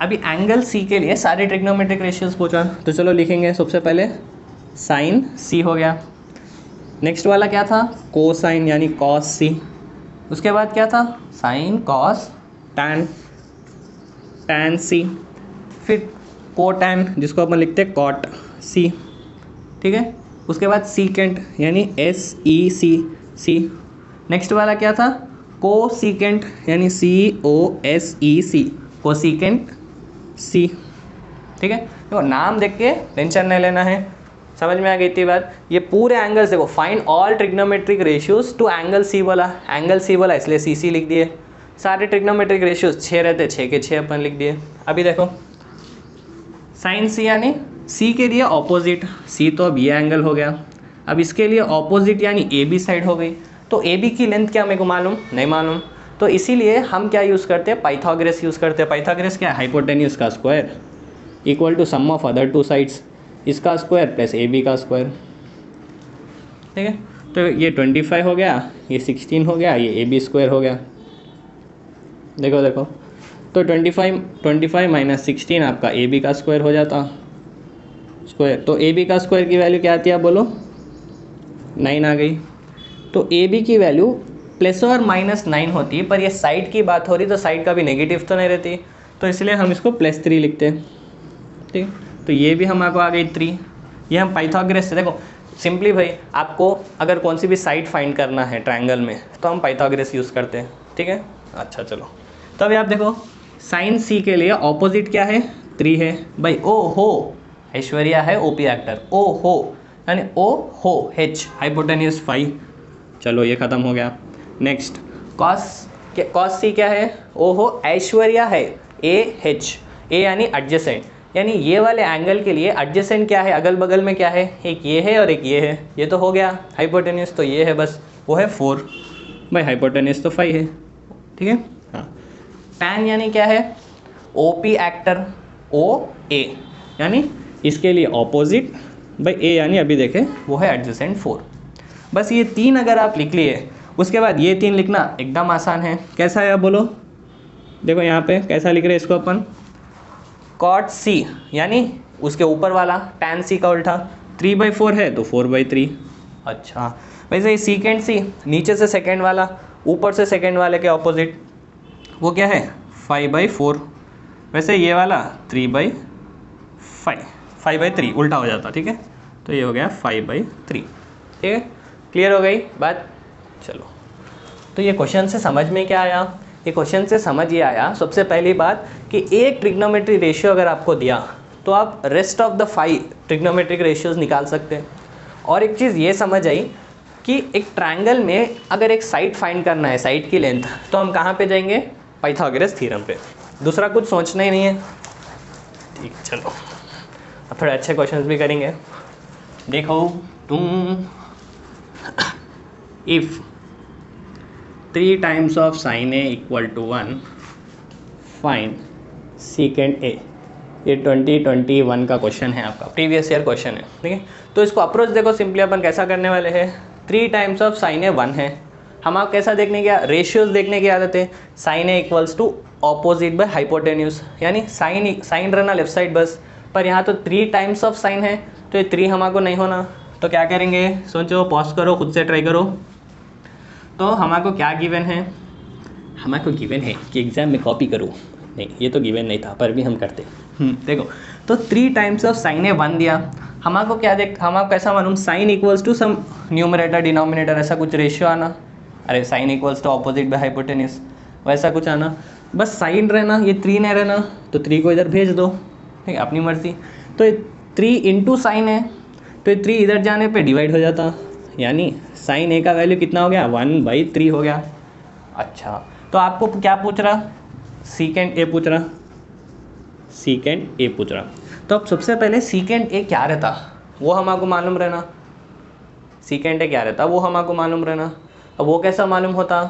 अभी एंगल C के लिए सारे ट्रिग्नोमेट्रिक रेशियोज पूछा, तो चलो लिखेंगे। सबसे पहले साइन C हो गया, नेक्स्ट वाला क्या था, कोसाइन यानी कॉस C, उसके बाद क्या था, साइन कॉस टैन C, फिर कोटैन जिसको अपन लिखते हैं कॉट C, ठीक है, उसके बाद सीकेंट यानी SEC। नेक्स्ट वाला क्या था, कोसीकेंट यानी COSEC, कोसीकेंट C, ठीक है। तो नाम देख के टेंशन नहीं लेना है, समझ में आ गई थी बात। ये पूरे एंगल्स देखो, find all trigonometric ratios to angle C बोला, एंगल C बोला इसलिए CC लिख दिए। सारे ट्रिग्नोमेट्रिक रेशियोज 6 रहते, 6 के 6 अपन लिख दिए। अभी देखो साइन C यानी C के लिए ऑपोजिट, C तो अब ये एंगल हो गया, अब इसके लिए ऑपोजिट यानी AB साइड हो गई, तो AB की लेंथ क्या मेरे को मालूम नहीं मालूम, तो इसीलिए हम क्या यूज़ करते हैं, पाइथागोरस यूज़ करते हैं। पाइथागोरस क्या है, हाइपोटेन्यूज का square equal to sum of other two sides, इसका स्क्वायर प्लस AB का स्क्वायर, ठीक है। तो ये 25 हो गया, ये 16 हो गया, ये AB स्क्वायर हो गया। देखो तो 25 माइनस 16 आपका AB का स्क्वायर हो जाता स्क्वायर, तो AB का स्क्वायर की वैल्यू क्या आती है आप बोलो, 9 आ गई। तो AB की वैल्यू प्लस और माइनस 9 होती है, पर ये साइड की बात हो रही तो साइड का भी नेगेटिव तो नहीं रहती, तो इसलिए हम इसको +3 लिखते हैं, ठीक। तो ये भी हमारे आ गई 3। ये हम पाइथागोरस से, देखो सिंपली भाई आपको अगर कौन सी भी साइड फाइंड करना है ट्रायंगल में तो हम पाइथागोरस यूज़ करते हैं, ठीक है। अच्छा चलो, तो अभी आप देखो साइन सी के लिए ऑपोजिट क्या है, 3 है भाई। ओ हो ऐश्वर्या है ओपी एक्टर, ओ हो यानी ओ हो H हाइपोटेन्यूज 5। चलो ये ख़त्म हो गया। नेक्स्ट कॉस सी क्या है, ओ हो ऐश्वर्या है AH, ए यानी एडजेसेंट, यानी ये वाले एंगल के लिए एडजेसेंट क्या है, अगल बगल में क्या है, एक ये है और एक ये है। ये तो हो गया हाइपोटेन्यूज, तो ये है बस, वो है 4 भाई, हाइपोटेन्यूज तो 5 है, ठीक है। हाँ, टैन यानी क्या है, ओपी एक्टर OA, यानी इसके लिए ऑपोजिट भाई A यानी अभी देखें वो है एडजेसेंट 4। बस ये 3 अगर आप लिख लिए, उसके बाद ये 3 लिखना एकदम आसान है। कैसा है आप बोलो, देखो यहाँ पे कैसा लिख रहे हैं इसको अपन, कॉट C यानी उसके ऊपर वाला tan C का उल्टा, 3/4 है तो 4/3। अच्छा वैसे ये सीकेंड C नीचे से सेकेंड वाला, ऊपर से सेकेंड वाले के ऑपोजिट, वो क्या है 5/4। वैसे ये वाला 3/5, 5/3 उल्टा हो जाता, ठीक है। तो ये हो गया 5/3, ठीक है। क्लियर हो गई बात। चलो, तो ये क्वेश्चन से समझ में क्या आया, ये क्वेश्चन से समझ ये आया सबसे पहली बात कि एक ट्रिग्नोमेट्री रेशियो अगर आपको दिया तो आप rest of the 5 trigonometric ratios निकाल सकते हैं। और एक चीज़ ये समझ आई कि एक ट्रायंगल में अगर एक साइड फाइंड करना है, साइड की लेंथ, तो हम कहाँ पे जाएंगे, पाइथागोरस थ्योरम पे, दूसरा कुछ सोचना ही नहीं है, ठीक। चलो अब थोड़े अच्छे क्वेश्चंस भी करेंगे। देखो तुम, if 3 times of sin A = 1, find secant A। ये 2021 का क्वेश्चन है, आपका प्रीवियस ईयर क्वेश्चन है, ठीक है। तो इसको अप्रोच देखो, सिंपली अपन कैसा करने वाले हैं, 3 times of sin A 1 है, हम आप कैसा देखने की, रेशियोज देखने की आदत है। sin A = opposite by hypotenuse, यानी साइन रहना लेफ्ट साइड बस, पर यहाँ तो 3 times of sin है, तो ये 3 हमारे नहीं होना, तो क्या करेंगे, सोचो, पॉज करो, खुद से ट्राई करो। तो हमारे को क्या गिवन है, हमारे को गिवन है कि एग्ज़ाम में कॉपी करो, नहीं ये तो गिवन नहीं था पर भी हम करते। देखो तो 3 times of sin A 1 दिया, हमारे को क्या हमारे कैसा मालूम, sine equals to some numerator denominator, ऐसा कुछ रेशियो आना, अरे sine equals to opposite by hypotenuse, वैसा कुछ आना, बस साइन रहना, ये 3 नहीं रहना, तो 3 को इधर भेज दो, ठीक है, अपनी मर्जी। तो ये 3 × साइन है, तो ये 3 इधर जाने पे डिवाइड हो जाता, यानी साइन A का वैल्यू कितना हो गया, 1/3 हो गया। अच्छा तो आपको क्या पूछ रहा, सीकेंड A पूछ रहा, सीकेंड A पूछ रहा। तो अब सबसे पहले सीकेंड A क्या रहता वो हमको मालूम रहना, सीकेंड A क्या रहता वो हमको मालूम रहना। अब वो कैसा मालूम होता,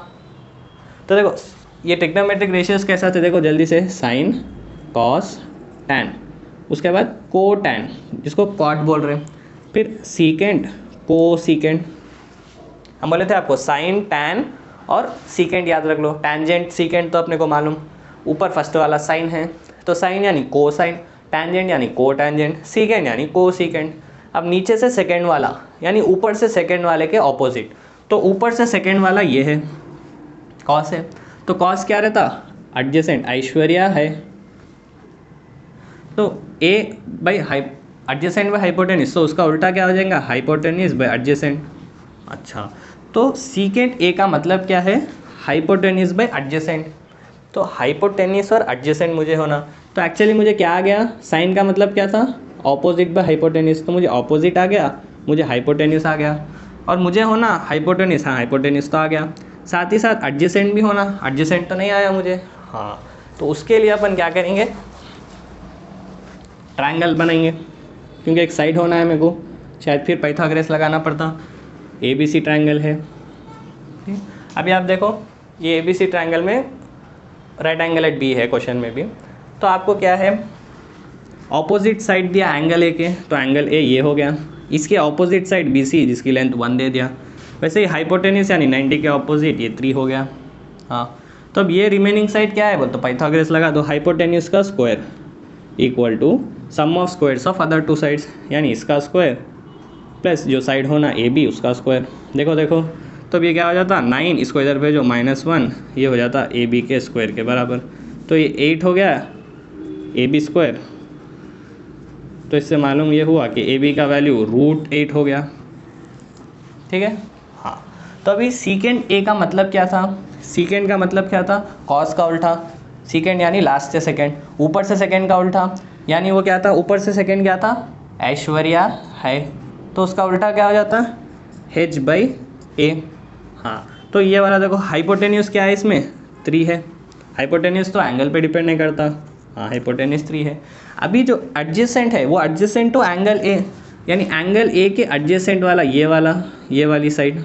तो देखो ये ट्रिग्नोमेट्रिक रेशियोज कैसा थे, देखो जल्दी से, साइन कॉस टैन, उसके बाद को टैन जिसको कॉट बोल रहे हैं, फिर सीकेंड को सीकेंड, हम बोले थे आपको साइन टैन और सीकेंड याद रख लो, टैंजेंट सीकेंड तो अपने को मालूम, ऊपर फर्स्ट वाला साइन है तो साइन यानी को साइन, टैंजेंट यानी को टैंजेंट, सीकेंड यानी को सीकेंड। अब नीचे से सेकेंड वाला यानी ऊपर से सेकेंड वाले के ऑपोजिट, तो ऊपर से सेकेंड वाला ये है कॉस है, तो कॉस क्या रहता, एडजेसेंट, ऐश्वर्या है, तो A by adjacent by hypotenuse, तो उसका उल्टा क्या हो जाएगा, हाइपोटेन्यूज बाई एडजेसेंट। अच्छा तो सीकेंट A का मतलब क्या है, हाइपोटेन्यूज बाई एडजेसेंट, तो हाइपोटेन्यूज और एडजेसेंट मुझे होना, तो एक्चुअली मुझे क्या आ गया, साइन का मतलब क्या था, ऑपोजिट बाई हाइपोटेन्यूज, तो मुझे ऑपोजिट आ गया, मुझे हाइपोटेन्यूज आ गया, और मुझे होना हाइपोटेन्यूज, हाँ हाइपोटेन्यूज तो आ गया, साथ ही साथ एडजेसेंट भी होना, एडजेसेंट तो नहीं आया मुझे, हाँ तो उसके लिए अपन क्या करेंगे, ट्रायंगल बनाएंगे, क्योंकि एक साइड होना है मेरे को, शायद फिर पाइथागोरस लगाना पड़ता, ABC ट्रायंगल है। अभी आप देखो ये ABC ट्रायंगल में राइट एंगल एट B है क्वेश्चन में भी, तो आपको क्या है, ऑपोजिट साइड दिया एंगल A के, तो एंगल A ये हो गया, इसके ऑपोजिट साइड BC जिसकी लेंथ 1 दे दिया, वैसे ही हाइपोटेन्यूज यानी 90 के ऑपोजिट ये 3 हो गया। हाँ तो अब ये रिमेनिंग साइड क्या है बोल, तो पाइथागोरस लगा दो, हाइपोटेन्यूज का square equal to sum of squares of other 2 sides, यानी इसका स्क्वायर प्लस जो साइड होना AB उसका स्क्वायर। देखो देखो तो अब ये क्या हो जाता, 9 इसको इधर भेजो -1, ये हो जाता AB के स्क्वायर के बराबर, तो ये 8 हो गया AB², तो इससे मालूम ये हुआ कि AB का वैल्यू √8 हो गया। ठीक है, हाँ। तो अभी सीकेंड A का मतलब क्या था? सीकेंड का मतलब क्या था? कॉस का उल्टा। सीकेंड यानी लास्ट से सेकेंड, ऊपर से सेकेंड का उल्टा, यानी वो क्या था? ऊपर से सेकेंड क्या था? ऐश्वर्या है, तो उसका उल्टा क्या हो जाता है? H/A। हाँ, तो ये वाला देखो हाइपोटेन्यूस क्या है इसमें? 3 है। हाइपोटेन्यूस तो एंगल पे डिपेंड नहीं करता। हाँ, हाइपोटेन्यूस 3 है। अभी जो एडजेसेंट है वो एडजेसेंट टू एंगल ए, यानी एंगल ए के एडजेसेंट वाला ये वाली साइड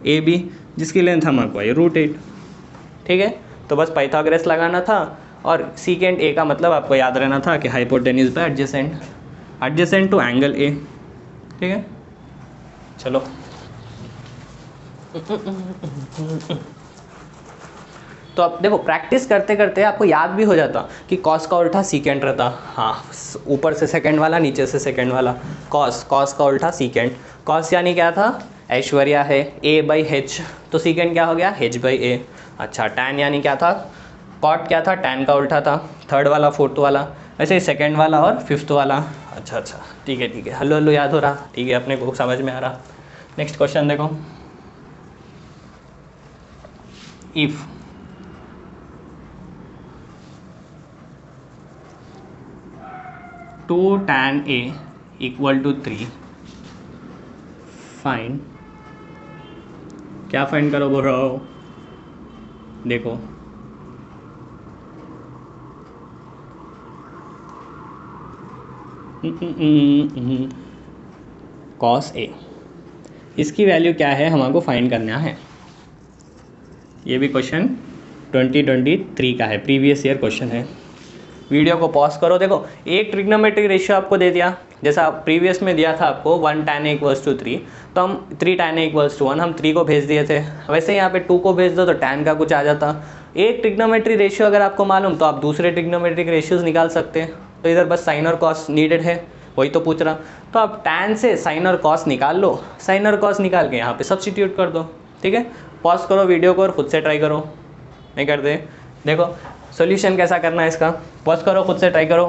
AB, जिसकी लेंथ हमको आई √8। ठीक है, तो बस पाइथागोरस लगाना था, और सीकेंड A का मतलब आपको याद रहना था कि हाइपोटेन्यूस पे एडजेसेंट टू एंगल ए। ठीक है, चलो। तो अब देखो प्रैक्टिस करते करते आपको याद भी हो जाता कि कॉस का उल्टा सीकेंड रहता। हाँ, ऊपर से सेकेंड वाला, नीचे से सेकेंड वाला, कॉस का उल्टा सीकेंड। कॉस यानी क्या था? ऐश्वर्या है, A/H, तो सीकेंड क्या हो गया? H/A। अच्छा, टैन यानी क्या था? कॉट क्या था? टैन का उल्टा था, थर्ड वाला, फोर्थ वाला, वैसे ही सेकेंड वाला और फिफ्थ वाला। अच्छा, ठीक है, हल्लो याद हो रहा। ठीक है, अपने को समझ में आ रहा। नेक्स्ट क्वेश्चन देखो। If two tan A = 3, find, क्या फाइंड करो बोल रहा हो? देखो cos A, इसकी वैल्यू क्या है हमको फाइंड करना है। ये भी क्वेश्चन 2023 का है, प्रीवियस ईयर क्वेश्चन है। वीडियो को पॉज करो। देखो एक ट्रिग्नोमेट्रिक रेशियो आपको दे दिया, जैसा प्रीवियस में दिया था आपको 1 tan A = 3, तो हम 3 tan A = 1, हम 3 को भेज दिए थे। वैसे यहाँ पे 2 को भेज दो तो tan का कुछ आ जाता। एक ट्रिग्नोमेट्रिक रेशियो अगर आपको मालूम तो आप दूसरे ट्रिग्नोमेट्रिक रेशियोज निकाल सकते हैं। तो इधर बस साइन और कॉस नीडेड है, वही तो पूछ रहा। तो आप tan से साइन और कॉस निकाल लो, साइन और कॉस निकाल के यहाँ पे सब्स्टिट्यूट कर दो। ठीक है, पॉज करो वीडियो को और खुद से ट्राई करो। नहीं करते? देखो सॉल्यूशन कैसा करना है इसका, पॉज करो, खुद से ट्राई करो।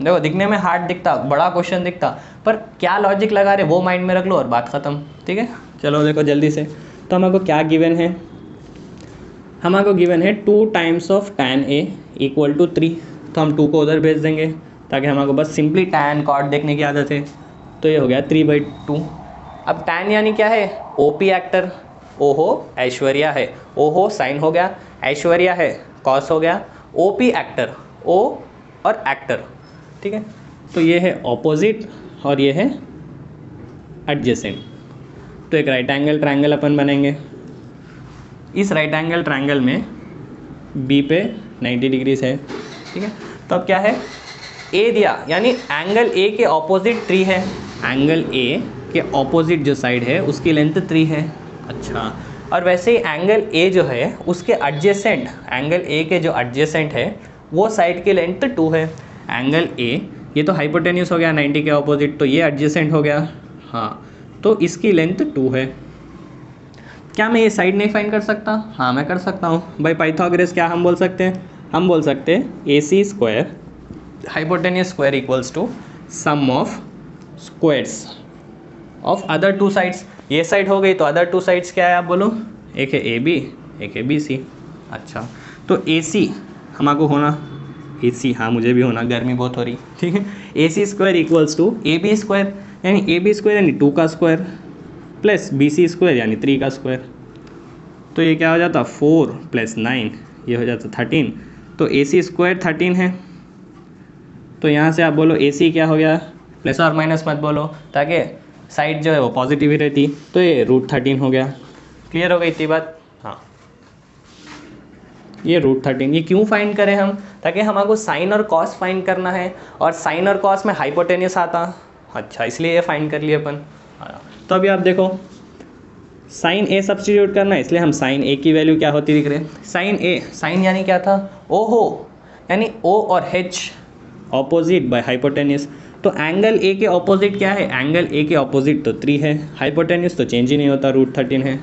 देखो दिखने में हार्ड दिखता, बड़ा क्वेश्चन दिखता, पर क्या लॉजिक लगा रहे वो माइंड में रख लो और बात ख़त्म। ठीक है, चलो देखो जल्दी से। तो हमको क्या गिवन है? हमको गिवन है 2 times tan A = 3, तो हम 2 को उधर भेज देंगे ताकि हमको बस सिंपली tan कॉट देखने की आदत है। तो ये हो गया 3/2। अब tan यानी क्या है? OP एक्टर, ओहो ऐश्वर्या है, ओहो साइन हो गया, ऐश्वर्या है कॉस हो गया, OP एक्टर, O और एक्टर। ठीक है, तो ये है ऑपोजिट और ये है एडजेसेंट। तो एक राइट एंगल ट्रायंगल अपन बनेंगे। इस राइट एंगल ट्रायंगल में B पे 90 डिग्रीज है। ठीक है, तो अब क्या है? A दिया, यानी एंगल A के ऑपोजिट 3 है। एंगल A के ऑपोजिट जो साइड है उसकी लेंथ 3 है। अच्छा, और वैसे ही एंगल A जो है उसके एडजेसेंट, एंगल A के जो एडजेसेंट है वो साइड की लेंथ 2 है। एंगल A ये तो हाइपोटेन्यूस हो गया 90 के ऑपोजिट, तो ये एडजेसेंट हो गया। हाँ, तो इसकी लेंथ 2 है। क्या मैं ये साइड नहीं फाइंड कर सकता? हाँ, मैं कर सकता हूँ। बाय पाइथागोरस क्या हम बोल सकते हैं? हम बोल सकते हैं AC² hypotenuse square equals to sum of squares of other 2 sides. ये साइड हो गई, तो अदर 2 साइड्स क्या है आप बोलो? एक है AB, एक है BC। अच्छा, तो AC हमको होना, AC, हाँ मुझे भी होना, गर्मी बहुत हो रही। ठीक है, AC² इक्वल्स टू AB², यानी AB² यानी 2 का स्क्वायर प्लस BC² यानी 3 का स्क्वायर। तो ये क्या हो जाता? 4 + 9, ये हो जाता 13। तो AC² 13 है। तो यहाँ से आप बोलो AC क्या हो गया? प्लस और माइनस मत बोलो ताकि साइड जो है वो पॉजिटिव ही रहती। तो ये √13 हो गया। क्लियर हो गई इतनी बात? हाँ, ये √13। ये क्यों फाइंड करें हम? ताकि हमको साइन और कॉस फाइंड करना है, और साइन और कॉस में हाइपोटेन्यूस आता। अच्छा, इसलिए ये फाइंड कर लिए अपन। तो अभी आप देखो साइन A सब्स्टिट्यूट करना है, इसलिए हम साइन A की वैल्यू क्या होती दिख रहे हैं? साइन A, साइन यानी क्या था? ओहो, यानी O और H ऑपोजिट बाय हाइपोटेन्यूस। तो एंगल A के ऑपोजिट क्या है? एंगल A के ऑपोजिट तो 3 है, हाइपोटेन्यूस तो चेंज ही नहीं होता, √13 है।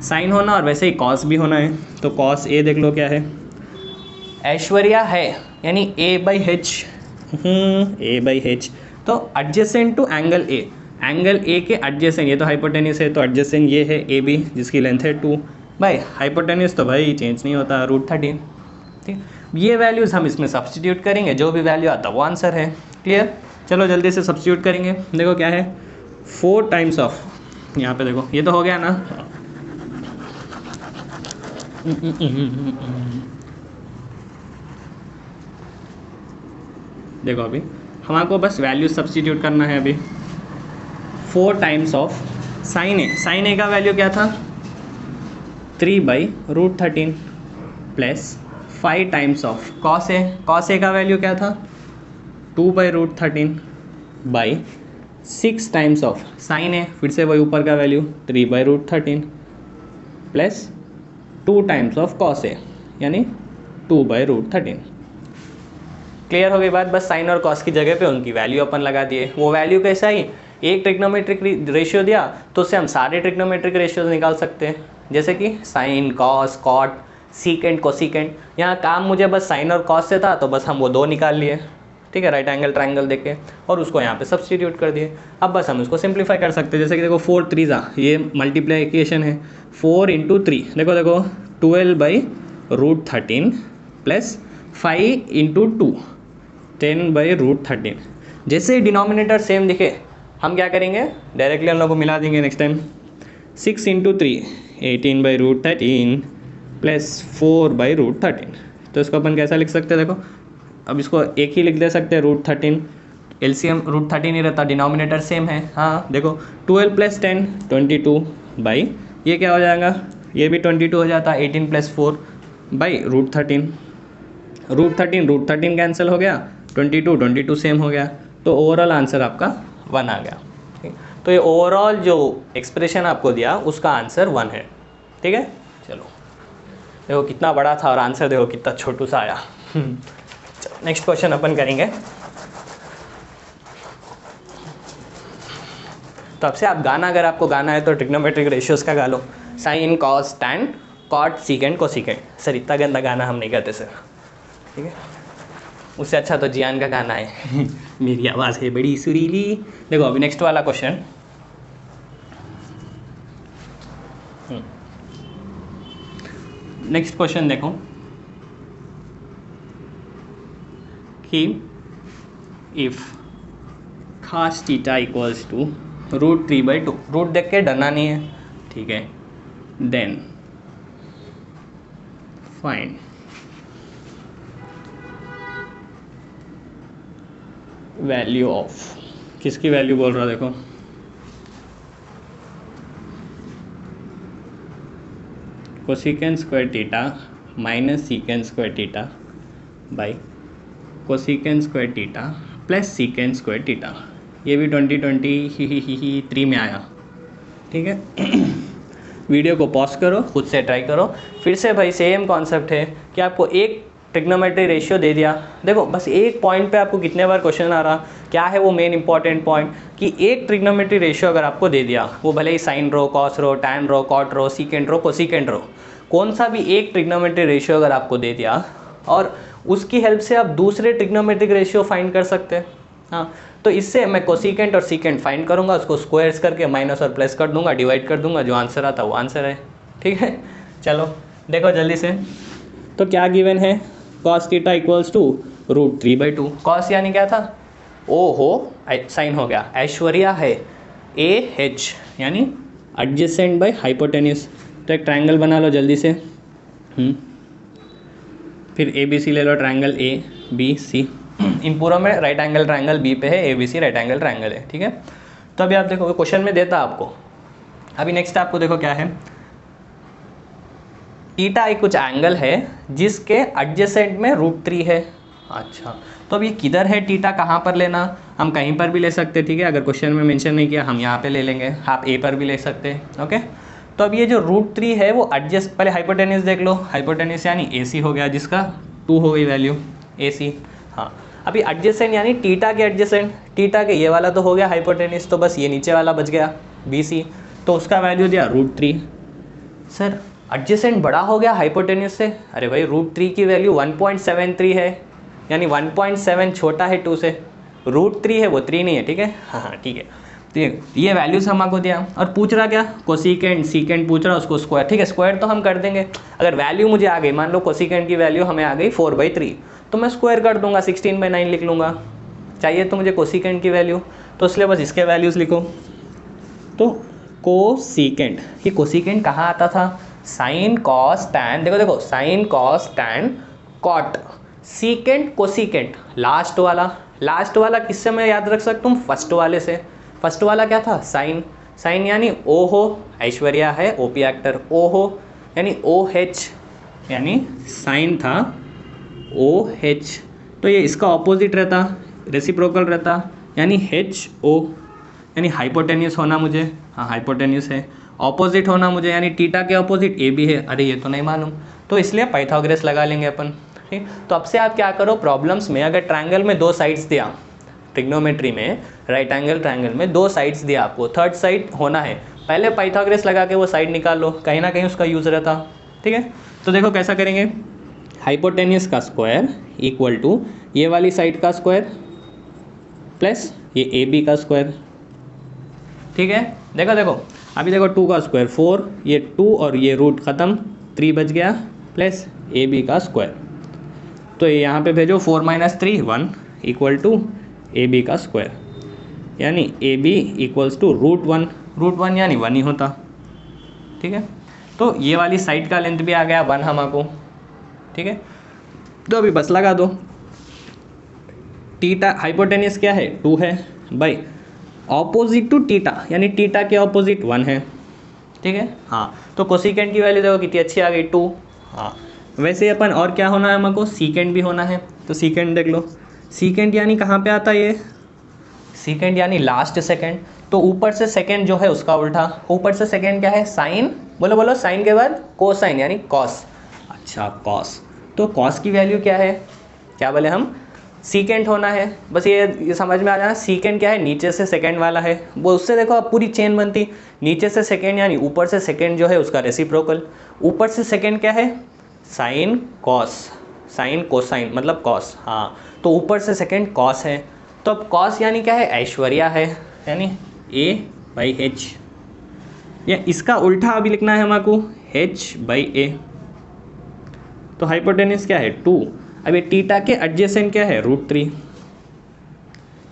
साइन होना और वैसे ही कॉस भी होना है, तो कॉस A देख लो क्या है? ऐश्वर्या है, यानी A/H ए बाई एच। तो adjacent to angle A, angle A के एडजेसेंट, ये तो हाइपोटेन्यूस है तो एडजेसेंट ये है ए बी जिसकी लेंथ है 2 बाई हाइपोटेन्यूस तो भाई चेंज नहीं होता √13। ठीक, ये वैल्यूज़ हम इसमें सब्सटीट्यूट करेंगे, जो भी वैल्यू आता वो आंसर है। क्लियर, चलो जल्दी से सब्सटीट्यूट करेंगे। देखो क्या है 4 टाइम्स ऑफ, यहाँ पे देखो ये तो हो गया ना, देखो अभी हमको बस वैल्यू सब्सटीट्यूट करना है। अभी 4 times of sine A, sine A का वैल्यू क्या था 3/√13 plus 5 times of cos A, cos A का वैल्यू क्या था 2/√13 by 6 times of sine A, फिर से वही ऊपर का value 3/√13 plus 2 times of cos A यानी 2/√13। क्लियर हो गई बात। बस साइन और कॉस की जगह पे उनकी वैल्यू अपन लगा दिए। वो वैल्यू कैसा ही, एक ट्रिग्नोमेट्रिक रेशियो दिया तो उससे हम सारे ट्रिग्नोमेट्रिक रेशियोज निकाल सकते हैं, जैसे कि sine, cos, cot, secant, cosecant. यहाँ काम मुझे बस साइन और कॉस से था तो बस हम वो 2 निकाल लिए, ठीक है, राइट एंगल ट्रायंगल देख के, और उसको यहाँ पे सब्सटीट्यूट कर दिए। अब बस हम इसको सिंप्लीफाई कर सकते हैं, जैसे कि देखो 4 3 ये मल्टीप्लिकेशन है, 4 × 3 देखो 12/√13 प्लस 5 × 2 10/√13। जैसे ही डिनोमिनेटर सेम दिखे हम क्या करेंगे, डायरेक्टली हम लोग को मिला देंगे नेक्स्ट टाइम। 6 × 3 18/√13 प्लस 4/√13। तो इसको अपन कैसा लिख सकते हैं, देखो अब इसको एक ही लिख दे सकते हैं √13, एलसीएम √13 ही रहता, डिनोमिनेटर सेम है। हाँ देखो 12 + 10 22 बाई ये क्या हो जाएगा, ये भी 22 हो जाता, 18 + 4 बाई √13, √13 कैंसिल हो गया, 22 सेम हो गया, तो ओवरऑल आंसर आपका 1 आ गया। ठीक, तो ये ओवरऑल जो एक्सप्रेशन आपको दिया उसका आंसर 1 है। ठीक है, चलो देखो कितना बड़ा था और आंसर देखो कितना छोटू सा आया। नेक्स्ट क्वेश्चन अपन करेंगे। तो आपसे आप गाना, अगर आपको गाना है तो ट्रिग्नोमेट्रिक रेशियोज का गा लो, sine, cos, tan, cot, secant, cosecant. Sir इतना गंदा गाना हम नहीं गाते सर, ठीक है, उससे अच्छा तो जियान का गाना है। मेरी आवाज़ है बड़ी सुरीली। देखो अभी नेक्स्ट वाला क्वेश्चन, नेक्स्ट क्वेश्चन देखो कि if cos theta equals to √3/2, root देख के डरना नहीं है, ठीक है, देन फाइंड वैल्यू ऑफ, किसकी वैल्यू बोल रहा देखो, cosecant square theta minus secant square theta by cosecant square theta plus secant square theta. ये भी 2023 में आया, ठीक है। वीडियो को पॉज करो, खुद से ट्राई करो, फिर से भाई सेम कॉन्सेप्ट है कि आपको एक ट्रिग्नोमेट्री रेशियो दे दिया। देखो बस एक पॉइंट पे आपको कितने बार क्वेश्चन आ रहा, क्या है वो मेन इंपॉर्टेंट पॉइंट, कि एक ट्रिग्नोमेट्री रेशियो अगर आपको दे दिया, वो भले ही साइन रो, कॉस रो, टैन रो, कॉट रो, सीकेंट रो, कोसिकेंट रो, कौन सा भी एक ट्रिग्नोमेट्री रेशियो अगर आपको दे दिया और उसकी हेल्प से आप दूसरे ट्रिग्नोमेट्रिक रेशियो फाइंड कर सकते हैं। हाँ, तो इससे मैं कोसिकेंट और सीकेंट फाइंड करूँगा, उसको स्क्वायर्स करके माइनस और प्लस कर दूंगा, डिवाइड कर दूंगा, जो आंसर आता वो आंसर है। ठीक है, चलो देखो जल्दी से। तो क्या गिवन है, cos theta equals to √3/2। Cos यानी क्या था, ओ हो साइन हो गया, ऐश्वर्या है AH यानी एडजेसेंट बाय हाइपोटेन्यूस। तो एक ट्रायंगल बना लो जल्दी से, फिर ABC ले लो, ट्रायंगल ABC, इन पूरों में राइट एंगल ट्रायंगल B पे है, ABC राइट एंगल ट्रायंगल है, ठीक है। तो अभी आप देखो क्वेश्चन में देता आपको, अभी नेक्स्ट आपको देखो क्या है, थीटा एक कुछ एंगल है जिसके एडजेसेंट में √3 है। अच्छा, तो अब ये किधर है, थीटा कहाँ पर लेना, हम कहीं पर भी ले सकते हैं, ठीक है, अगर क्वेश्चन में मेंशन नहीं किया हम यहाँ पे ले लेंगे, आप A पर भी ले सकते हैं, ओके। तो अब ये जो √3 है वो एडजस्ट, पहले हाइपोटेन्यूस देख लो, हाइपोटेन्यूस यानी AC हो गया, जिसका 2 हो गई वैल्यू AC। हाँ, अभी एडजेसेंट यानी थीटा के एडजेसेंट, थीटा के ये वाला तो हो गया हाइपोटेन्यूस, तो बस ये नीचे वाला बच गया BC, तो उसका वैल्यू दिया √3। सर एडजेसेंट बड़ा हो गया हाइपोटेन्यूस से, अरे भाई √3 की वैल्यू 1.73 है, यानी 1.7 छोटा है 2 से, √3 है वो 3 नहीं है, ठीक है। हाँ ठीक है, तो ये वैल्यूज़ हमको दिया और पूछ रहा क्या, कोसिकेंट सीकेंट पूछ रहा, उसको स्क्वायर, ठीक है स्क्वायर तो हम कर देंगे। अगर वैल्यू मुझे आ गई, मान लो कोसिकेंट की वैल्यू हमें आ गई 4/3, तो मैं स्क्वायर कर दूंगा, 16/9 लिख लूँगा। चाहिए तो मुझे कोसिकेंट की वैल्यू, तो इसलिए बस इसके वैल्यूज़ लिखो। तो कोसिकेंट, ये कोसिकेंट कहाँ आता था, साइन कॉस टैन, देखो देखो sine cos tan cot, secant cosecant last वाला किससे मैं याद रख सकता हूँ, फर्स्ट वाले से। फर्स्ट वाला क्या था, साइन, साइन यानी ओ हो, ऐश्वर्या है ओपी एक्टर, ओ हो यानी OH, यानी साइन था OH, तो ये इसका ऑपोजिट रहता, रेसिप्रोकल रहता, यानी HO, यानी हाइपोटेन्यूस होना मुझे, हाँ हाइपोटेन्यूस है, ऑपोजिट होना मुझे, यानी थीटा के ऑपोजिट AB है, अरे ये तो नहीं मालूम, तो इसलिए पाइथागोरस लगा लेंगे अपन, ठीक। तो अब से आप क्या करो, प्रॉब्लम्स में अगर ट्रायंगल में 2 साइड्स दिया, ट्रिग्नोमेट्री में राइट एंगल ट्रायंगल में 2 साइड्स दिया आपको, थर्ड साइड होना है, पहले पाइथागोरस लगा के वो साइड निकाल लो, कहीं ना कहीं उसका यूज़ रहता, ठीक है। तो देखो कैसा करेंगे, हाइपोटेन्यूस का स्क्वायर इक्वल टू ये वाली साइड का स्क्वायर प्लस ये AB का स्क्वायर, ठीक है। देखो देखो अभी देखो 2 का स्क्वायर 4, ये 2 और ये रूट ख़त्म, 3 बच गया, प्लस AB का स्क्वायर, तो ये यहाँ पे भेजो 4 - 3 1 इक्वल टू AB का स्क्वायर, यानी AB इक्वल्स टू √1 यानी 1 ही होता, ठीक है। तो ये वाली साइड का लेंथ भी आ गया 1 हमको, ठीक है। तो अभी बस लगा दो, थीटा हाइपोटेन्यूस क्या है 2 है बाई ऑपोजिट टू थीटा, यानी थीटा के ऑपोजिट 1 है, ठीक है। हाँ तो कोसिकेंट की वैल्यू देखो कितनी अच्छी आ गई 2। हाँ वैसे अपन और क्या होना है हमको, सीकेंट भी होना है, तो सीकेंट देख लो, सीकेंट यानी कहाँ पे आता है ये, सीकेंट यानी लास्ट सेकेंड, तो ऊपर से सेकेंड जो है उसका उल्टा, ऊपर से सेकेंड क्या है साइन, बोलो बोलो साइन के बाद कोसाइन यानी कॉस, अच्छा कॉस, तो कॉस की वैल्यू क्या है, क्या बोले हम, सीकेंट होना है, बस ये समझ में आ जाना, सीकेंट क्या है नीचे से सेकेंड वाला है, वो उससे देखो अब पूरी चेन बनती, नीचे से सेकेंड यानी ऊपर से सेकेंड जो है उसका रेसिप्रोकल, ऊपर से सेकेंड क्या है साइन कॉस, साइन कोसाइन मतलब कॉस, हाँ तो ऊपर से सेकेंड कॉस है, तो अब कॉस यानी क्या है ऐश्वर्या है, यानी A/H, या इसका उल्टा अभी लिखना है हमको H/A, तो हाइपोटेन्यूस क्या है 2, अब ये थीटा के एडजेसेंट क्या है √3,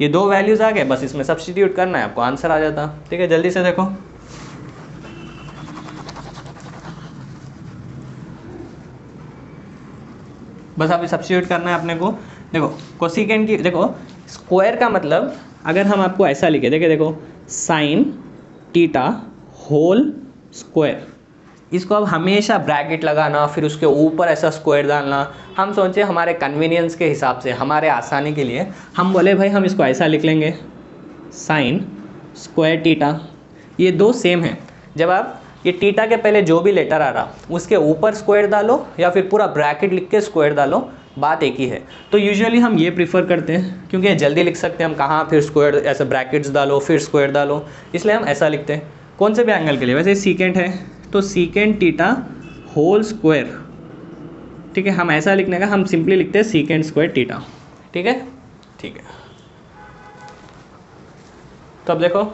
ये 2 वैल्यूज आ गए, बस इसमें सब्स्टिट्यूट करना है आपको, आंसर आ जाता, ठीक है। जल्दी से देखो, बस अभी सब्स्टिट्यूट करना है अपने को। देखो कोसिकेंट की, देखो स्क्वायर का मतलब अगर हम आपको ऐसा लिखे, देखो साइन थीटा होल स्क्वायर, इसको अब हमेशा ब्रैकेट लगाना, फिर उसके ऊपर ऐसा स्क्वायर डालना, हम सोचे हमारे कन्वीनियंस के हिसाब से, हमारे आसानी के लिए हम बोले भाई हम इसको ऐसा लिख लेंगे साइन स्क्वायर थीटा, ये 2 सेम है, जब आप ये थीटा के पहले जो भी लेटर आ रहा उसके ऊपर स्क्वायर डालो या फिर पूरा ब्रैकेट लिख के स्क्वायर डालो, बात एक ही है। तो यूजुअली हम ये प्रीफर करते हैं क्योंकि ये जल्दी लिख सकते हैं हम, कहाँ फिर स्क्वायर ऐसे ब्रैकेट्स डालो फिर स्क्वायर डालो, इसलिए हम ऐसा लिखते हैं कौन से भी एंगल के लिए। वैसे सीकेंट है तो सीकेंट थीटा होल स्क्वायर, ठीक है, हम ऐसा लिखने का हम सिंपली लिखते हैं सीकेंट स्क्वायर थीटा, ठीक है, ठीक है। तो अब देखो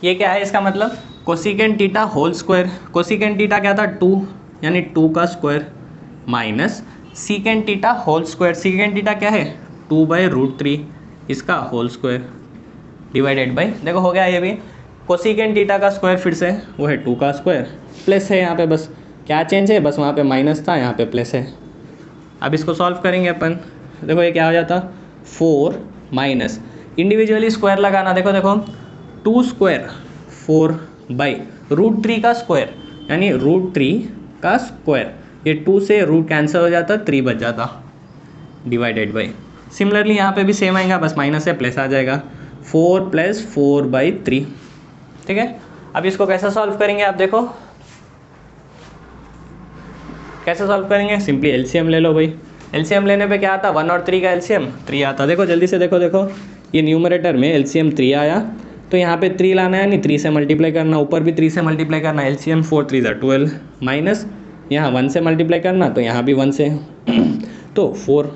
ये क्या है, इसका मतलब cosecant theta whole square, cosecant theta क्या था 2 यानी 2 का square minus secant theta whole square, secant theta क्या है 2/√3 इसका होल स्क्वायर डिवाइडेड बाई, देखो हो गया ये भी, कोसिकेंट थीटा का स्क्वायर फिर से वो है 2 का स्क्वायर, प्लस है यहाँ पे, बस क्या चेंज है, बस वहाँ पे माइनस था यहाँ पे प्लस है। अब इसको सॉल्व करेंगे अपन, देखो ये क्या हो जाता 4 माइनस, इंडिविजुअली स्क्वायर लगाना, देखो 2 स्क्वायर 4/√3 का स्क्वायर यानी √3 का स्क्वायर, ये 2 से रूट कैंसिल हो जाता 3 बच जाता डिवाइडेड बाई, सिमिलरली यहाँ पे भी सेम आएगा, बस माइनस से प्लस आ जाएगा 4 + 4/3, ठीक है। अब इसको कैसे सॉल्व करेंगे आप देखो, कैसे सॉल्व करेंगे, सिंपली एलसीएम ले लो भाई, एलसीएम लेने पे क्या आता 1 और 3 का एलसीएम 3 आता, देखो जल्दी से देखो ये न्यूमरेटर में एलसीएम 3 आया, तो यहाँ पे 3 लाना है, नहीं 3 से मल्टीप्लाई करना, ऊपर भी 3 से मल्टीप्लाई करना, एलसीएम 4 3 12 माइनस यहाँ 1 से मल्टीप्लाई करना, तो यहाँ भी 1 से तो 4,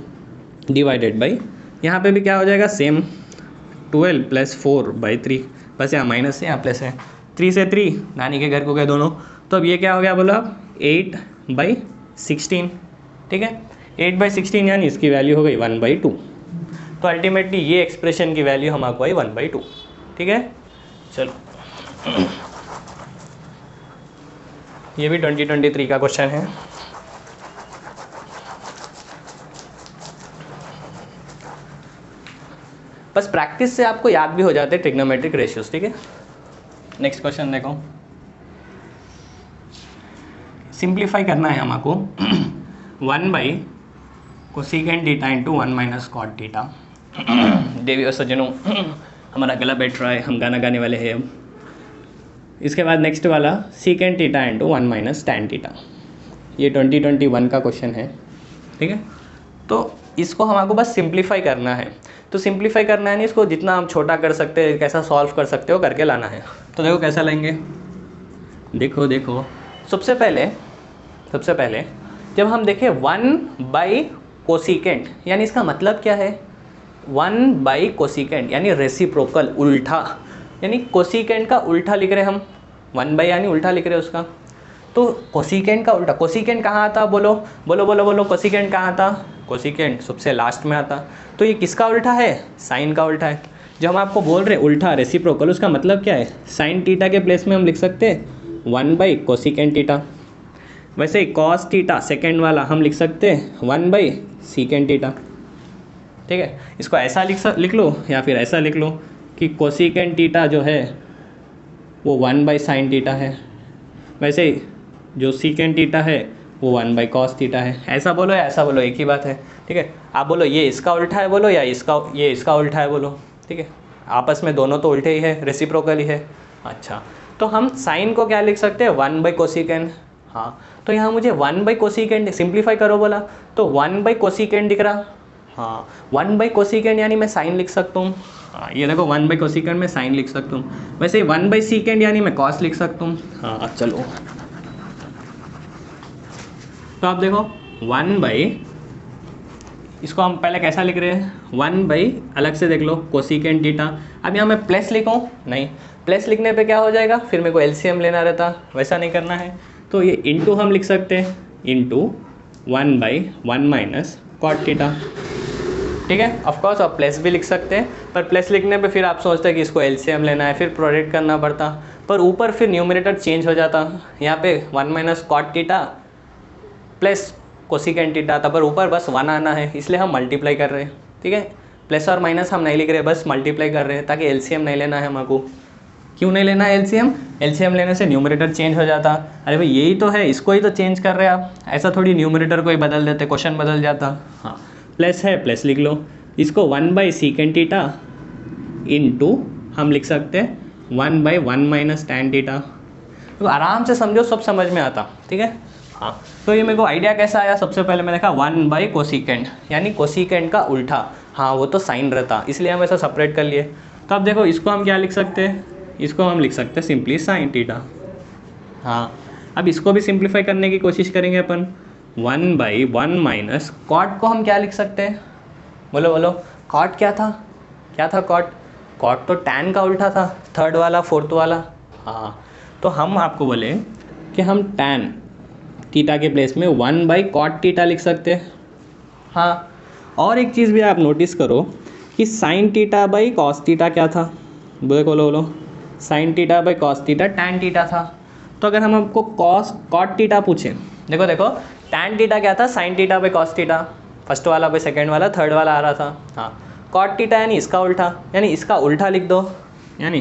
डिवाइडेड बाई, यहाँ पे भी क्या हो जाएगा सेम, 12 प्लस 4/3, बस यहाँ माइनस है यहाँ प्लस है, 3 से 3 नानी के घर को गए दोनों, तो अब ये क्या हो गया बोलो आप 8/16, ठीक है 8/16 यानी इसकी वैल्यू हो गई 1/2। तो अल्टीमेटली ये एक्सप्रेशन की वैल्यू हमको आई 1/2, ठीक है। चलो ये भी 2023 का क्वेश्चन है। बस प्रैक्टिस से आपको याद भी हो जाते हैं ट्रिग्नोमेट्रिक रेशियोज, ठीक है। नेक्स्ट क्वेश्चन देखो, सिंप्लीफाई करना है हमको 1/कोसेकेंट थीटा इंटू 1 - कॉट थीटा। देवी और सज्जनों, हमारा गला बैठ रहा है, हम गाना गाने वाले हैं अब। इसके बाद नेक्स्ट वाला secant theta into 1 - tan theta, ये 2021 का क्वेश्चन है, ठीक है। तो इसको हमको बस सिंप्लीफाई करना है, तो सिंप्लीफाई करना है नहीं, इसको जितना हम छोटा कर सकते हैं, कैसा सॉल्व कर सकते हो करके लाना है। तो देखो कैसा लेंगे, देखो सबसे पहले जब हम देखें 1/कोसेकेंट, यानी इसका मतलब क्या है, 1/कोसेकेंट यानी रेसिप्रोकल, उल्टा, यानी कोसेकेंट का उल्टा लिख रहे हम, 1/ यानी उल्टा लिख रहे उसका। तो कोसेकेंट का उल्टा, कोसेकेंट कहाँ आता, बोलो कोसेकेंट कहाँ आता, कोसेकेंट सबसे लास्ट में आता। तो ये किसका उल्टा है, साइन का उल्टा है। जब हम आपको बोल रहे उल्टा रेसिप्रोकल, उसका मतलब क्या है, साइन थीटा के प्लेस में हम लिख सकते हैं 1/कोसेकेंट थीटा। वैसे ही कॉस थीटा सेकेंड वाला हम लिख सकते हैं 1/सीकेंट थीटा, ठीक है। इसको ऐसा लिख लो या फिर ऐसा लिख लो कि कोसेकेंट थीटा जो है वो 1/साइन थीटा है, वैसे ही जो सीकेंट थीटा है वो 1/कॉस थीटा है। ऐसा बोलो या ऐसा बोलो, एक ही बात है, ठीक है। आप बोलो ये इसका उल्टा है बोलो, या ये इसका उल्टा है बोलो, ठीक है। आपस में दोनों तो उल्टे ही है, रेसिप्रोकल ही है। अच्छा, तो हम साइन को क्या लिख सकते हैं, 1/कोसेकेंट। हाँ, तो यहाँ मुझे 1/कोसेकेंट सिंप्लीफाई करो बोला, तो 1/कोसेकेंट दिख रहा। हाँ, 1/कोसेकेंट यानी मैं साइन लिख सकता हूँ। हाँ, ये देखो 1/कोसेकेंट में साइन लिख सकता हूँ। वैसे 1/सीकेंट यानी मैं कॉस लिख सकता हूँ। हाँ चलो, तो आप देखो 1/ इसको हम पहले कैसा लिख रहे हैं, 1/ अलग से देख लो कोसेकेंट थीटा। अब यहाँ मैं प्लस लिखूँ, नहीं, प्लस लिखने पे क्या हो जाएगा, फिर मेरे को एलसीएम लेना रहता, वैसा नहीं करना है। तो ये इंटू हम लिख सकते हैं, इंटू 1/1 - कॉट थीटा, ठीक है। ऑफकोर्स आप प्लस भी लिख सकते हैं, पर प्लस लिखने पे फिर आप सोचते हैं कि इसको एलसीएम लेना है, फिर प्रोडक्ट करना पड़ता, पर ऊपर फिर न्यूमरेटर चेंज हो जाता। यहाँ पे 1 - cot theta plus cosecant theta था, पर ऊपर बस 1 आना है, इसलिए हम मल्टीप्लाई कर रहे हैं, ठीक है। प्लस और माइनस हम नहीं लिख रहे, बस मल्टीप्लाई कर रहे हैं, ताकि एलसीएम नहीं लेना है हमको। क्यों नहीं लेना है एलसीएम, एलसीएम लेने से न्यूमरेटर चेंज हो जाता। अरे भाई यही तो है, इसको ही तो चेंज कर रहे हैं आप, ऐसा थोड़ी न्यूमरेटर को ही बदल देते, क्वेश्चन बदल जाता। हाँ, प्लस है, प्लस लिख लो। इसको 1/सीकेंट थीटा इंटू हम लिख सकते हैं 1/1 - टैन थीटा। तो आराम से समझो, सब समझ में आता, ठीक है। हाँ, तो ये मेरे को आइडिया कैसा आया, सबसे पहले मैंने कहा 1/कोसेकेंट यानी कोसेकेंट का उल्टा। हाँ, वो तो साइन रहता, इसलिए हम ऐसा सेपरेट कर लिए। तो अब देखो इसको हम क्या लिख सकते हैं, इसको हम लिख सकते हैं सिंपली साइन थीटा। हाँ, अब इसको भी सिंप्लीफाई करने की कोशिश करेंगे अपन। 1/1 - कॉट को हम क्या लिख सकते हैं, बोलो कॉट क्या था कॉट तो टैन का उल्टा था, थर्ड वाला, फोर्थ वाला। हाँ, तो हम आपको बोले कि हम टैन थीटा के प्लेस में 1/कॉट थीटा लिख सकते हैं। हाँ, और एक चीज़ भी आप नोटिस करो कि sine theta by cos theta क्या था, बोलो sine theta by cos theta tan theta था। तो अगर हम आपको कॉट थीटा पूछें, देखो टैन थीटा क्या था, sine theta by cos theta, first वाला बाई सेकेंड वाला, थर्ड वाला आ रहा था। हाँ, कॉट थीटा यानी इसका उल्टा, यानी इसका उल्टा लिख दो, यानी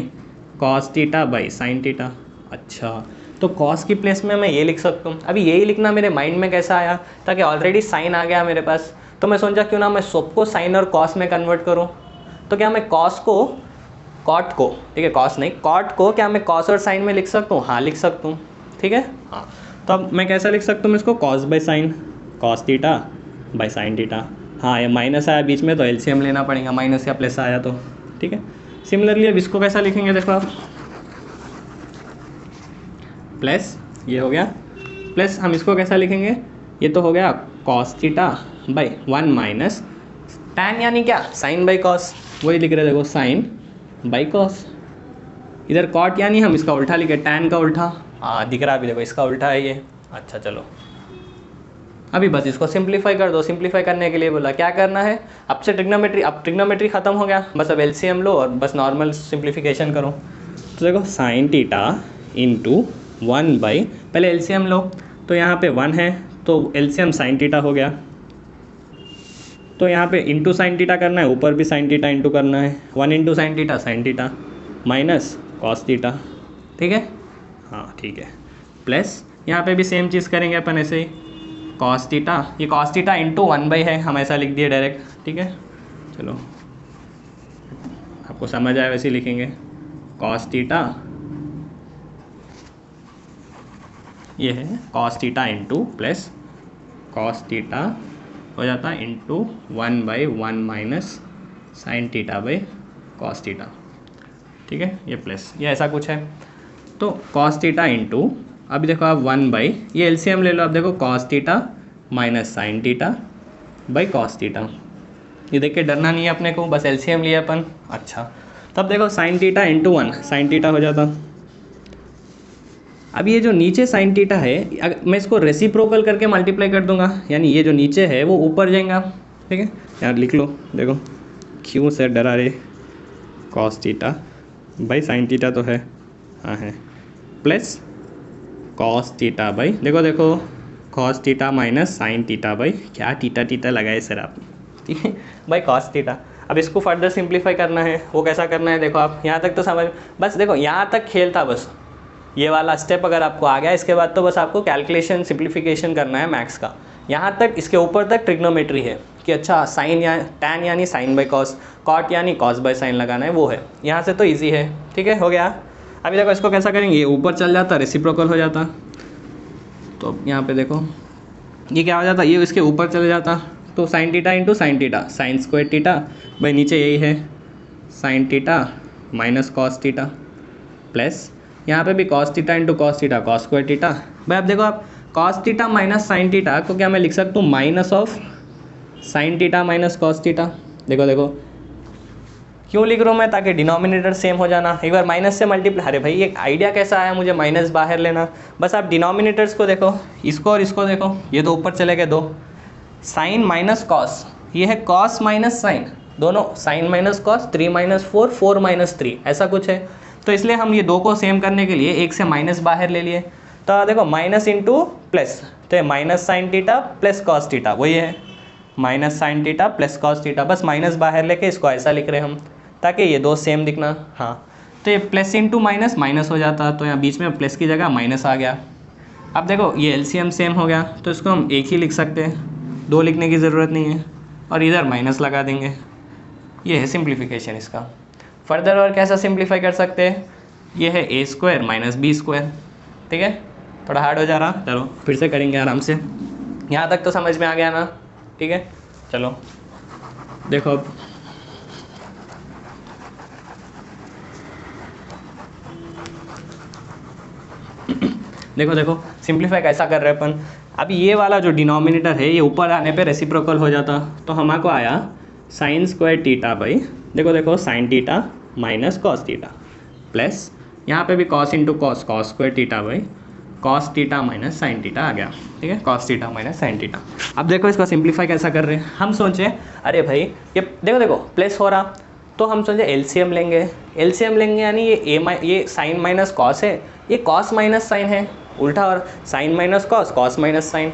cos theta by sine theta. अच्छा, तो कॉस की प्लेस में मैं ये लिख सकता हूँ। अभी यही लिखना मेरे माइंड में कैसा आया, ताकि ऑलरेडी साइन आ गया मेरे पास, तो मैं सोचा क्यों ना मैं सबको साइन और कॉस में कन्वर्ट करूँ। तो क्या मैं कॉस को कॉट को, ठीक है, कॉस नहीं कॉट को क्या मैं कॉस और साइन में लिख सकता हूँ, हाँ लिख सकता हूँ, ठीक है। हाँ, तो अब मैं कैसा लिख सकता हूँ इसको, cos by sine, cos theta by sine theta. हाँ, ये माइनस आया बीच में तो एलसीएम लेना पड़ेगा, माइनस या प्लस आया तो, ठीक है। सिमिलरली अब इसको कैसा लिखेंगे, देखो आप, प्लस ये हो गया, प्लस हम इसको कैसा लिखेंगे, ये तो हो गया कॉस थीटा बाई 1 - tan यानी क्या, साइन बाई कॉस, वही लिख रहे देखो, साइन बाई कॉस। इधर कॉट यानी हम इसका उल्टा लिखे, tan का उल्टा, हाँ दिख रहा है अभी देखो, इसका उल्टा है ये। अच्छा चलो अभी बस इसको सिंप्लीफाई कर दो। सिंप्लीफाई करने के लिए बोला क्या करना है, अब से ट्रिग्नोमेट्री, अब ट्रिग्नोमेट्री खत्म हो गया, बस अब एलसीएम लो और बस नॉर्मल सिंप्लीफिकेशन करो। तो देखो साइन थीटा इंटू 1 बाई, पहले एलसीएम लो, तो यहाँ पे 1 है तो एलसीएम साइन थीटा हो गया, तो यहाँ पे इंटू साइन थीटा करना है, ऊपर भी साइन थीटा इंटू करना है, 1 into sine theta minus cos theta, ठीक है, हाँ ठीक है, प्लस यहाँ पे भी सेम चीज़ करेंगे अपन ऐसे ही, कॉस थीटा, ये कॉस थीटा इंटू 1 बाई है, हम ऐसा लिख दिए डायरेक्ट, ठीक है। चलो आपको समझ आए वैसे ही लिखेंगे, कॉस थीटा, ये है cos theta into plus cos theta हो जाता है into 1 by 1 minus sine theta by cos theta, ठीक है, ये प्लस, ये ऐसा कुछ है। तो कॉस थीटा इंटू, अभी देखो आप 1 बाई, ये एलसीएम ले लो, अब देखो cos theta minus sine theta by cos theta, ये देख के डरना नहीं है अपने को, बस एलसीएम लिया अपन। अच्छा तब देखो sine theta into 1 sine theta हो जाता। अब ये जो नीचे साइन थीटा है, मैं इसको रेसिप्रोकल करके मल्टीप्लाई कर दूंगा, यानी ये जो नीचे है वो ऊपर जाएगा, ठीक है, यार लिख लो, देखो क्यों से डरा रहे, cos theta by sine theta तो है, हाँ है, प्लस कॉस थीटा बाई, देखो देखो cos theta minus sine theta by, क्या थीटा लगाए सर आप, ठीक है, बाई कॉस थीटा। अब इसको फर्दर सिंप्लीफाई करना है, वो कैसा करना है देखो आप, यहाँ तक तो समझ, बस देखो यहाँ तक खेल था, बस ये वाला स्टेप अगर आपको आ गया, इसके बाद तो बस आपको कैलकुलेशन सिंप्लीफिकेशन करना है मैथ्स का, यहाँ तक, इसके ऊपर तक ट्रिग्नोमेट्री है कि अच्छा साइन या टैन यानी साइन बाई कॉस, कॉट यानी कॉस बाई साइन लगाना है, वो है, यहाँ से तो ईजी है, ठीक है, हो गया। अभी देखो इसको कैसा करेंगे, ये ऊपर चल जाता, रेसिप्रोकल हो जाता, तो यहाँ पे देखो ये क्या हो जाता, ये इसके ऊपर चले जाता, तो sine theta into sine theta, sine square theta भाई, नीचे यही है sign theta minus cos theta, plus यहाँ पे भी cos theta into cos theta, cos square theta भाई। अब देखो आप cos theta minus sine theta को क्या मैं लिख सकता हूँ, minus of sine theta minus cos theta, देखो देखो क्यों लिख रहा हूँ मैं, ताकि डिनोमिनेटर सेम हो जाना, एक बार माइनस से मल्टीप्लाई, अरे भाई एक आइडिया कैसा आया मुझे, माइनस बाहर लेना, बस आप डिनोमिनेटर्स को देखो, इसको और इसको देखो, ये तो ऊपर चले गए दो, साइन माइनस कॉस, ये है कॉस माइनस साइन, दोनों sine minus cos, 3 minus 4, 4 minus 3, ऐसा कुछ है, तो इसलिए हम ये दो को सेम करने के लिए एक से माइनस बाहर ले लिए, तो देखो माइनस इंटू प्लस, तो minus sine theta plus cos theta, वही है minus sine theta plus cos theta, बस माइनस बाहर लेके इसको ऐसा लिख रहे हैं हम, ताकि ये दो सेम दिखना, हाँ, तो ये प्लस इंटू माइनस माइनस हो जाता, तो यहाँ बीच में प्लस की जगह माइनस आ गया। अब देखो ये एलसीएम सेम हो गया, तो इसको हम एक ही लिख सकते हैं, दो लिखने की ज़रूरत नहीं है, और इधर माइनस लगा देंगे, ये है सिंप्लीफिकेशन इसका। फर्दर और कैसा सिंप्लीफाई कर सकते हैं, ये है ए स्क्वायर माइनस बी स्क्वायर, ठीक है, थोड़ा हार्ड हो जा रहा, चलो फिर से करेंगे आराम से, यहाँ तक तो समझ में आ गया ना, ठीक है, चलो देखो अब देखो देखो सिंप्लीफाई कैसा कर रहे हैं अपन। अब ये वाला जो डिनोमिनेटर है ये ऊपर आने पे रेसिप्रोकल हो जाता, तो हमारे को आया साइन स्क्वायर थीटा बाई, देखो देखो sine theta minus cos theta, plus यहाँ पे भी cos into cos, cos square theta by cos theta minus sine theta आ गया, ठीक है, cos theta minus sine theta. अब देखो इसको सिंप्लीफाई कैसा कर रहे हैं, हम सोचे अरे भाई ये देखो देखो प्लस हो रहा, तो हम सोचे एलसीएम लेंगे, एलसीएम लेंगे यानी ये साइन माइनस कॉस है, ये कॉस माइनस साइन है उल्टा, और sine minus cos, cos minus sine,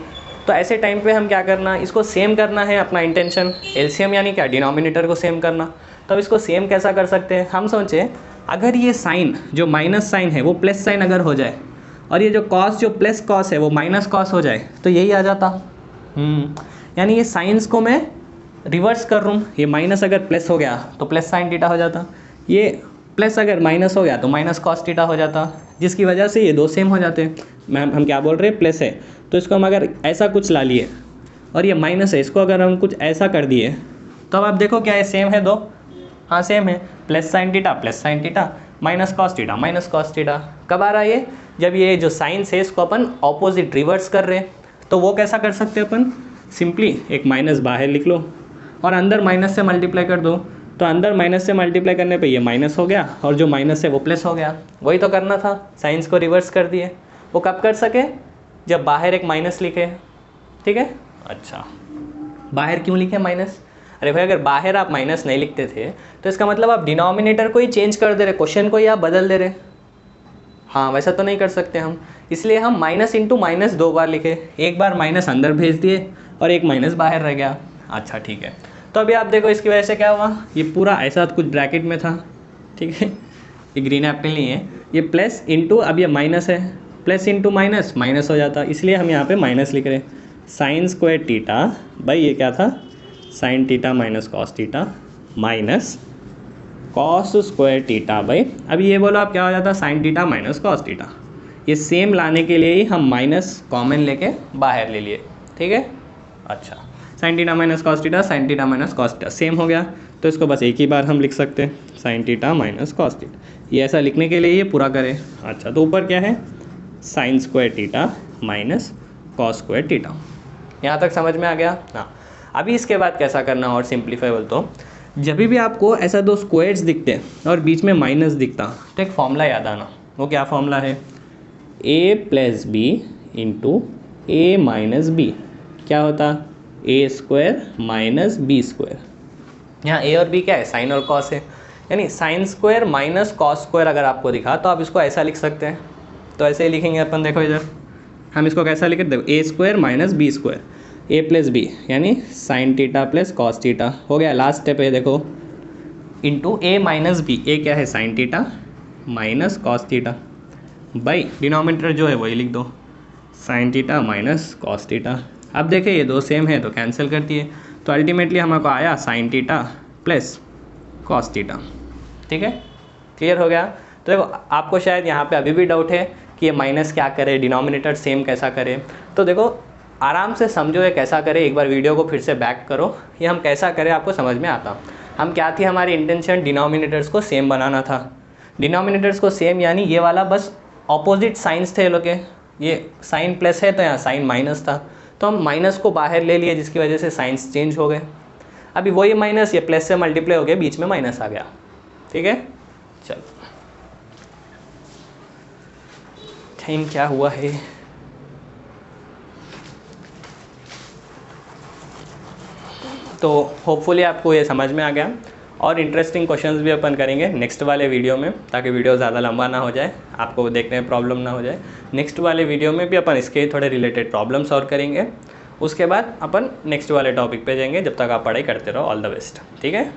तो ऐसे टाइम पे हम क्या करना, इसको सेम करना है, अपना इंटेंशन, एलसीएम यानी क्या, डिनोमिनेटर को सेम करना। तो अब इसको सेम कैसा कर सकते हैं, हम सोचे अगर ये साइन जो माइनस साइन है वो प्लस साइन अगर हो जाए, और ये जो कॉस जो प्लस कॉस है वो माइनस कॉस हो जाए, तो यही आ जाता। यानी ये साइंस को मैं रिवर्स कर रहा हूँ, ये माइनस अगर प्लस हो गया तो प्लस साइन थीटा हो जाता, ये प्लस अगर माइनस हो गया तो माइनस कॉस थीटा हो जाता, जिसकी वजह से ये दो सेम हो जाते। मैम हम क्या बोल रहे हैं, प्लस है तो इसको हम अगर ऐसा कुछ ला लिए, और ये माइनस है इसको अगर हम कुछ ऐसा कर दिए, तो अब आप देखो क्या है, सेम है दो, हाँ सेम है, plus sign theta minus cos theta. कब आ रहा है ये, जब ये जो साइंस है इसको अपन ऑपोजिट रिवर्स कर रहे हैं, तो वो कैसा कर सकते हैं अपन, सिंपली एक माइनस बाहर लिख लो, और अंदर माइनस से मल्टीप्लाई कर दो, तो अंदर माइनस से मल्टीप्लाई करने पे ये माइनस हो गया और जो माइनस है वो प्लस हो गया। वही तो करना था, साइंस को रिवर्स कर दिए। वो कब कर सके? जब बाहर एक माइनस लिखे, ठीक है। अच्छा, बाहर क्यों लिखे माइनस? अरे भाई अगर बाहर आप माइनस नहीं लिखते थे तो इसका मतलब आप डिनोमिनेटर को ही चेंज कर दे रहे, क्वेश्चन को ही आप बदल दे रहे। हाँ, वैसा तो नहीं कर सकते हम, इसलिए हम माइनस इंटू माइनस 2 बार लिखे, एक बार माइनस अंदर भेज दिए और एक माइनस बाहर रह गया। अच्छा ठीक है, तो अभी आप देखो इसकी वजह से क्या हुआ, ये पूरा ऐसा कुछ ब्रैकेट में था, ठीक है, ये ग्रीन एप्पल नहीं है, ये प्लस इंटू, अब ये माइनस है, प्लस इंटू माइनस माइनस हो जाता, इसलिए हम यहाँ पे माइनस लिख रहे। साइन स्क्वायर टीटा भाई ये क्या था, sine theta minus cos theta minus cos square theta by, अब ये बोलो आप क्या हो जाता, sine theta minus cos theta. ये सेम लाने के लिए ही हम माइनस कॉमन लेके बाहर ले लिए, ठीक है। अच्छा, sine theta minus cos theta, sine theta minus cos theta same हो गया, तो इसको बस एक ही बार हम लिख सकते हैं, sine theta minus cos theta. ये ऐसा लिखने के लिए ये पूरा करें। अच्छा, तो ऊपर क्या है, sine square theta minus cos square theta. यहाँ तक समझ में आ गया? हाँ। अभी इसके बाद कैसा करना और सिंप्लीफाई बोल, तो जब भी आपको ऐसा दो स्क्वायर्स दिखते और बीच में माइनस दिखता तो एक फॉर्मूला याद आना। वो क्या फॉर्मूला है, a plus B into A minus B, क्या होता, A square minus B square. यहाँ ए और बी क्या है, साइन और कॉस है, यानी sine square minus cos square अगर आपको दिखा तो आप इसको ऐसा लिख सकते हैं। तो ऐसे ही लिखेंगे अपन, देखो इधर हम इसको कैसा लिखे, देखो ए स्क्वायर माइनस बी स्क्वायर, ए प्लस बी यानी sine theta plus cos theta हो गया। लास्ट स्टेप है देखो, इंटू ए माइनस बी, ए क्या है sine theta minus cos theta, by denominator जो है वही लिख दो, sine theta minus cos theta. अब देखें ये दो सेम है तो कैंसिल करती है, तो अल्टीमेटली हमको आया sine theta plus cos theta, ठीक है। क्लियर हो गया? तो देखो आपको शायद यहाँ पे अभी भी डाउट है कि ये माइनस क्या करे, डिनोमिनेटर सेम कैसा करे, तो देखो आराम से समझो ये कैसा करे, एक बार वीडियो को फिर से बैक करो, ये हम कैसा करें आपको समझ में आता। हम क्या थी हमारी इंटेंशन, डिनोमिनेटर्स को सेम बनाना था। डिनोमिनेटर्स को सेम यानी ये वाला बस ऑपोजिट साइंस थे ये लोग के, ये साइन प्लस है तो यहाँ साइन माइनस था, तो हम माइनस को बाहर ले लिए जिसकी वजह से साइंस चेंज हो गए। अभी वही माइनस ये प्लस से मल्टीप्लाई हो गया, बीच में माइनस आ गया, ठीक है। चलो टाइम क्या हुआ है, तो होपफुली आपको ये समझ में आ गया। और इंटरेस्टिंग क्वेश्चंस भी अपन करेंगे नेक्स्ट वाले वीडियो में, ताकि वीडियो ज़्यादा लंबा ना हो जाए, आपको देखने में प्रॉब्लम ना हो जाए। नेक्स्ट वाले वीडियो में भी अपन इसके थोड़े रिलेटेड प्रॉब्लम सॉल्व करेंगे, उसके बाद अपन नेक्स्ट वाले टॉपिक पे जाएंगे। जब तक आप पढ़ाई करते रहो, ऑल द बेस्ट, ठीक है।